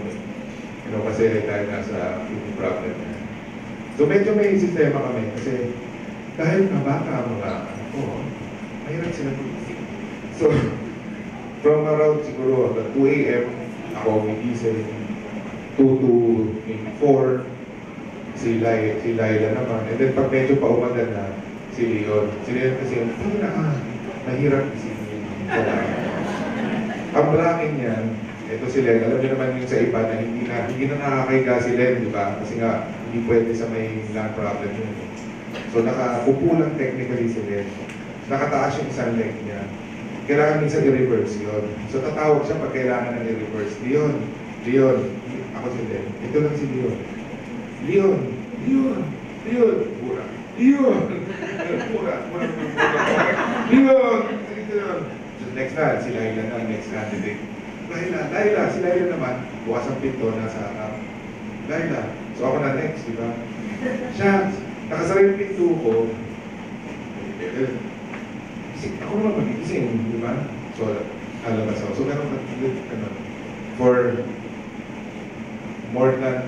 Kasi dahil nasa kidney problem niya. So medyo may sistema kami kasi dahil na bata mga mahirap sila tumisig. So, from around siguro 2 a.m. ako umigising, 2 to maybe 4, si Laila naman. And then pag medyo paumaga na, si Leon. Si Leon kasi yung mahirap isipin sa lahat. Ang braking niyan, ito si Len, alam niyo naman yung sa iba na hindi na nakakahiga si Len, di ba? Kasi nga, hindi pwede sa may lung problem yun. So nakapupulang technically si Len. Nakataas yung isang leg niya. Kailangan minsan i-reverse yun. So tatawag siya pag kailangan ng i-reverse. Leon. Ako si Len. Ito lang si Leon. Leon. Pura. Leon. So next na, si Laila na, next candidate. Laila. Si Laila naman, bukas ang pinto, nasa harap. Laila. So ako na next, di ba? Siya, nakasara yung pinto ko. Ako naman mag-iising, di ba? So, alabas ako. So, ganun for more than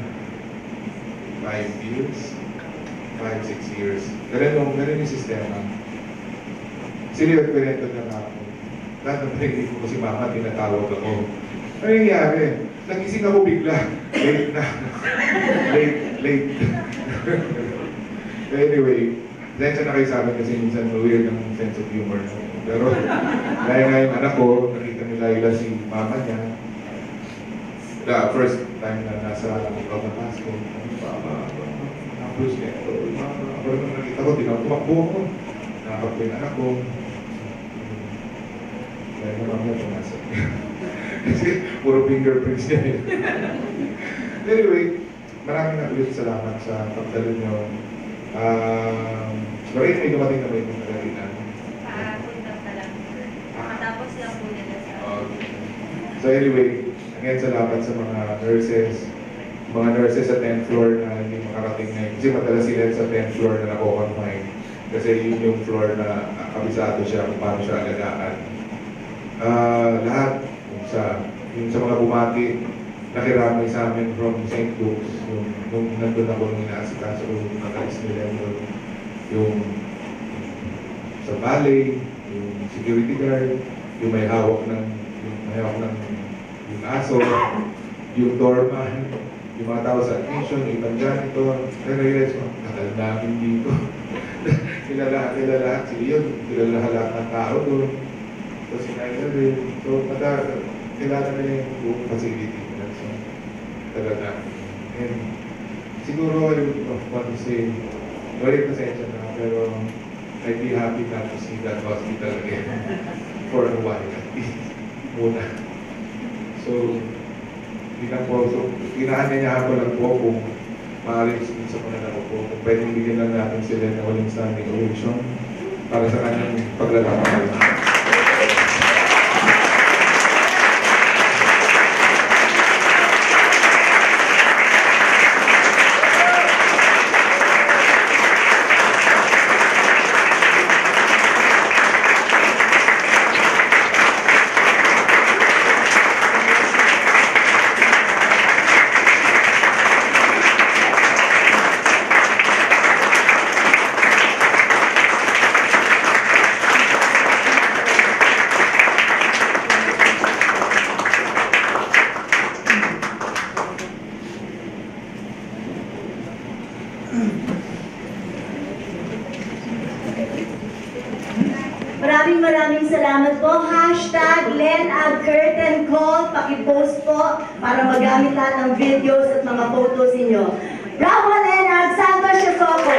5 years, 5-6 years. Ganun yung sistema. Kwento na ako. Lahat ng parinig ko si Mama, tinatawag ako. Ano nangyari? Nagising ako bigla. Late na. Late. Anyway, dahil siya na kayo sa amin kasi minsan weird ang sense of humor. Pero dahil nga yung anak ko, nakita ni Laila si Mama niya. The first time na nasa loob ng Pasko, Mama, tapos niya, Mama, pero nung nakita ko, tumakbo ako. Nakakap ko yung anak ko. Dahil na Mama niya pumasok. Kasi puro fingerprints niya yun. Anyway, maraming na ulit salamat sa pagdalo niyo. Lorraine, may dumating na ba yung pagdalinan? Punta pa lang. Matapos lang po nila sa... So anyway, again, salamat sa mga nurses sa 10th floor na hindi makarating na yun. Kasi madalas sila sa 10th floor na nako-confine. Kasi yun yung floor na kabisado siya kung paano siya alagaan. Lahat, yung sa mga bumati, nakiramay sa amin from St. Luke's, nung nandun ako nung inaasikaso ko yung nakalis nila yung sa ballet, yung security guard, yung may hawak ng yung aso, yung doorman, yung mga tao sa admission, yung ibang janitor. Na-realize ko, nakal namin dito. kilala lahat si Leon, kilala lahat ng tao doon. So sinayla rin. So kilala na yung buong facility. So talaga. And siguro I would want to say, very pasensya na, pero I'd be happy not to see that hospital again for a while at least. Muna. So, kinahanya ko lang po kung maaaring sa panala ko po. Kung pwedeng bigyan lang natin sila ng walang standing ovation para sa kanyang paglalakad. Maraming salamat po. #LenAgCurtainCall. Paki-post po para magamit lahat ng videos at mga photos ninyo. Bravo, Len at Santos Siasoco!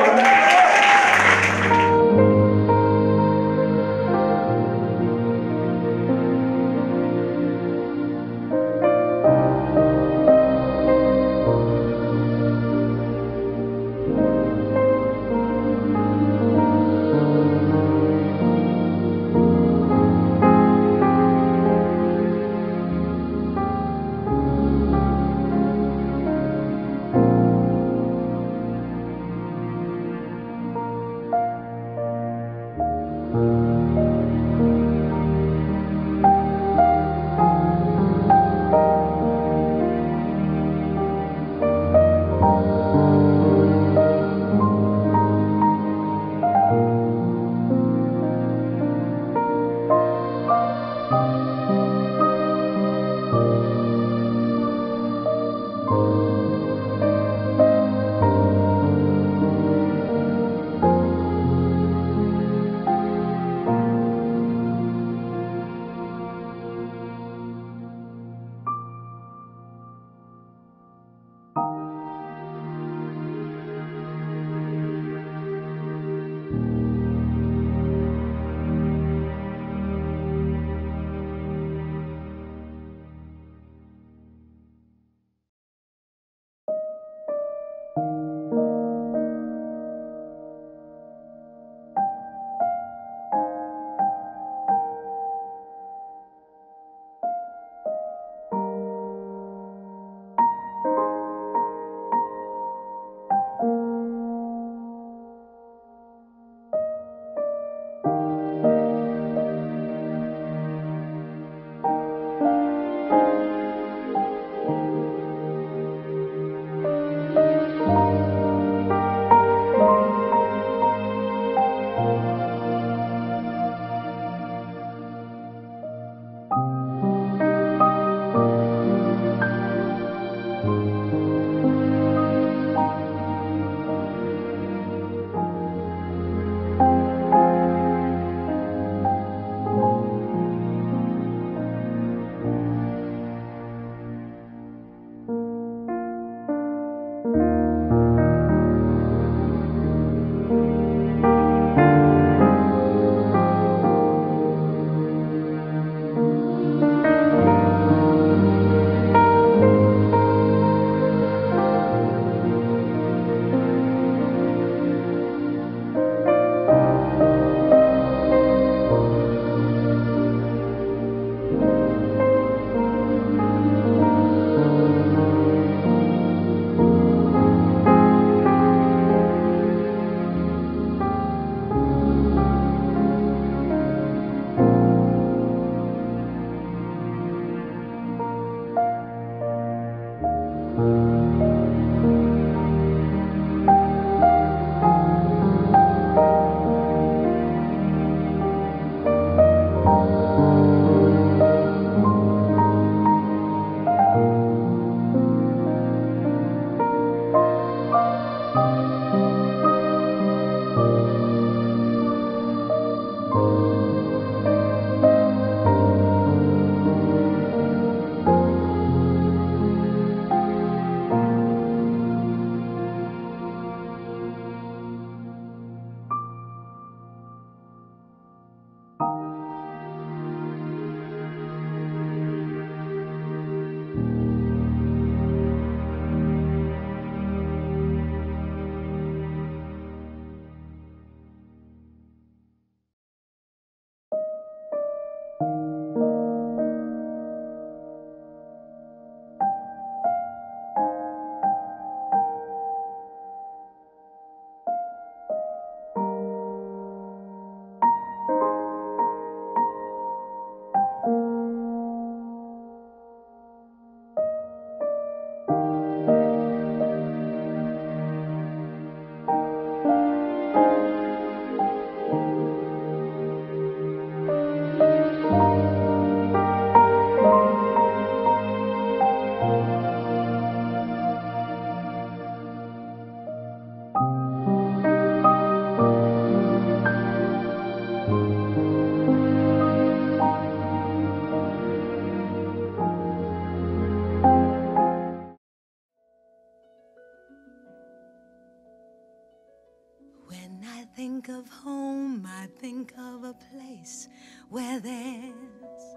think of a place where there's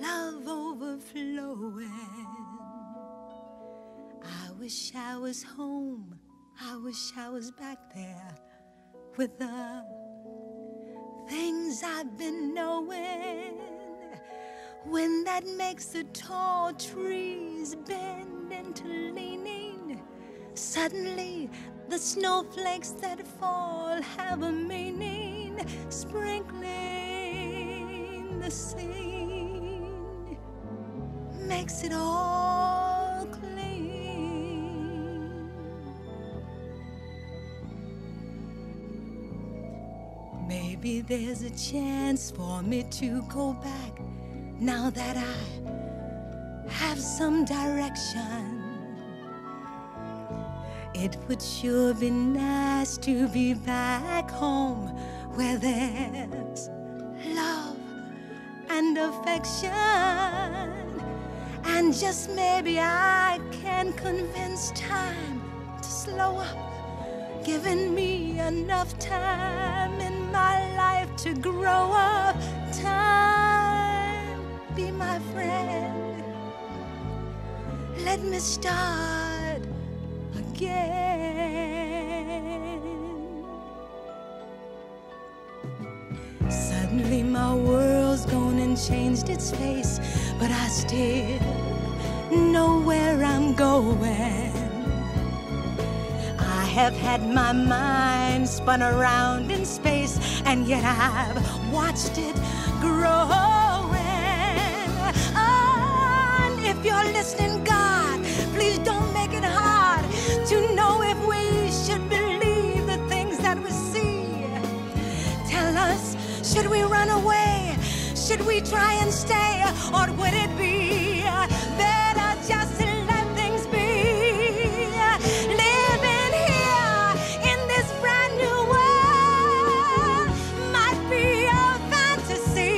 love overflowing. I wish I was home. I wish I was back there with the things I've been knowing. Wind that makes the tall trees bend into leaning. Suddenly, the snowflakes that fall have a meaning, sprinkling the scene, makes it all clean. Maybe there's a chance for me to go back now that I have some direction. It would sure be nice to be back home where there's love and affection. And just maybe I can convince time to slow up, giving me enough time in my life to grow up. Time, be my friend. Let me start again. Suddenly my world's gone and changed its face, but I still know where I'm going. I have had my mind spun around in space, and yet I've watched it growing. And if you're listening, God, please don't make it hard to know if we should believe the things that we see. Tell us, should we run away? Should we try and stay? Or would it be better just to let things be? Living here in this brand new world might be a fantasy,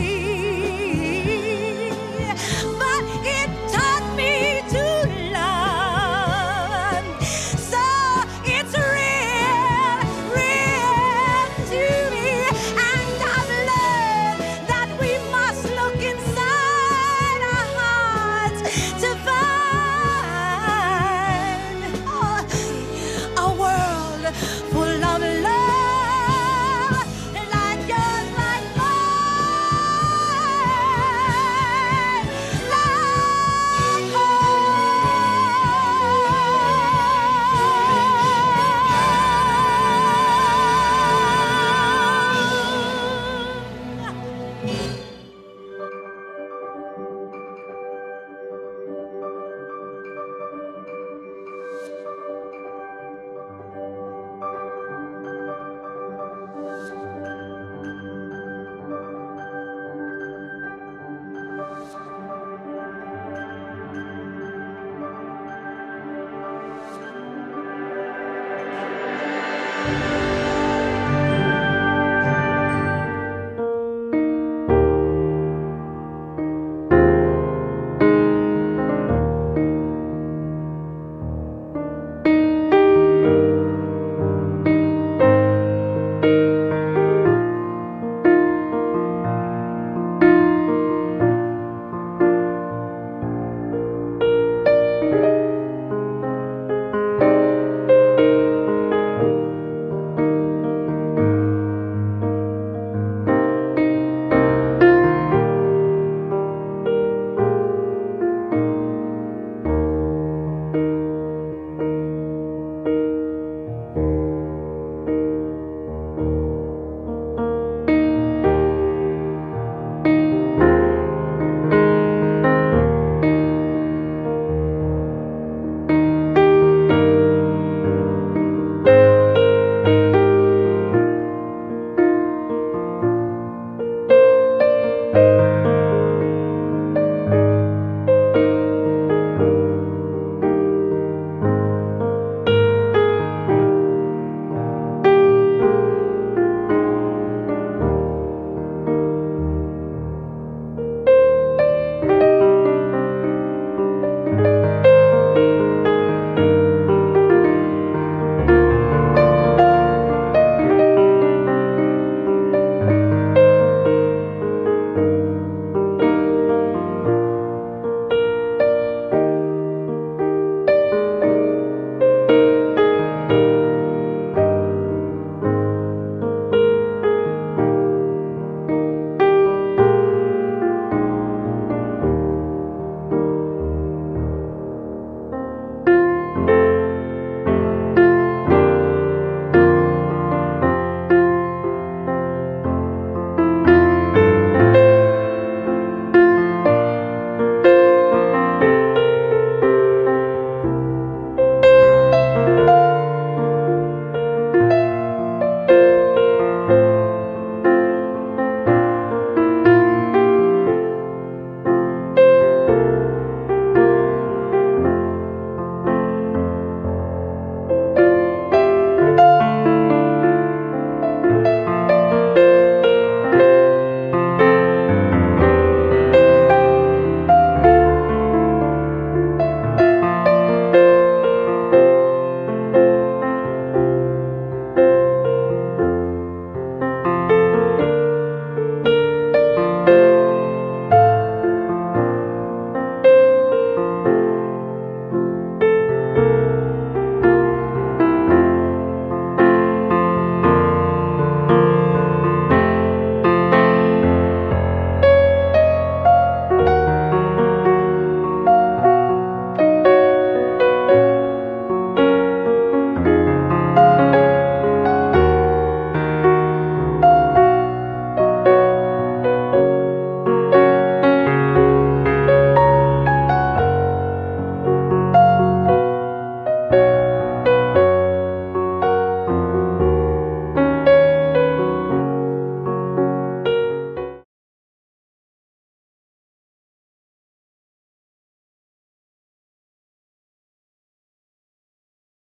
but it taught me to love. So it's real, real to me. And I've learned that we must look inside our hearts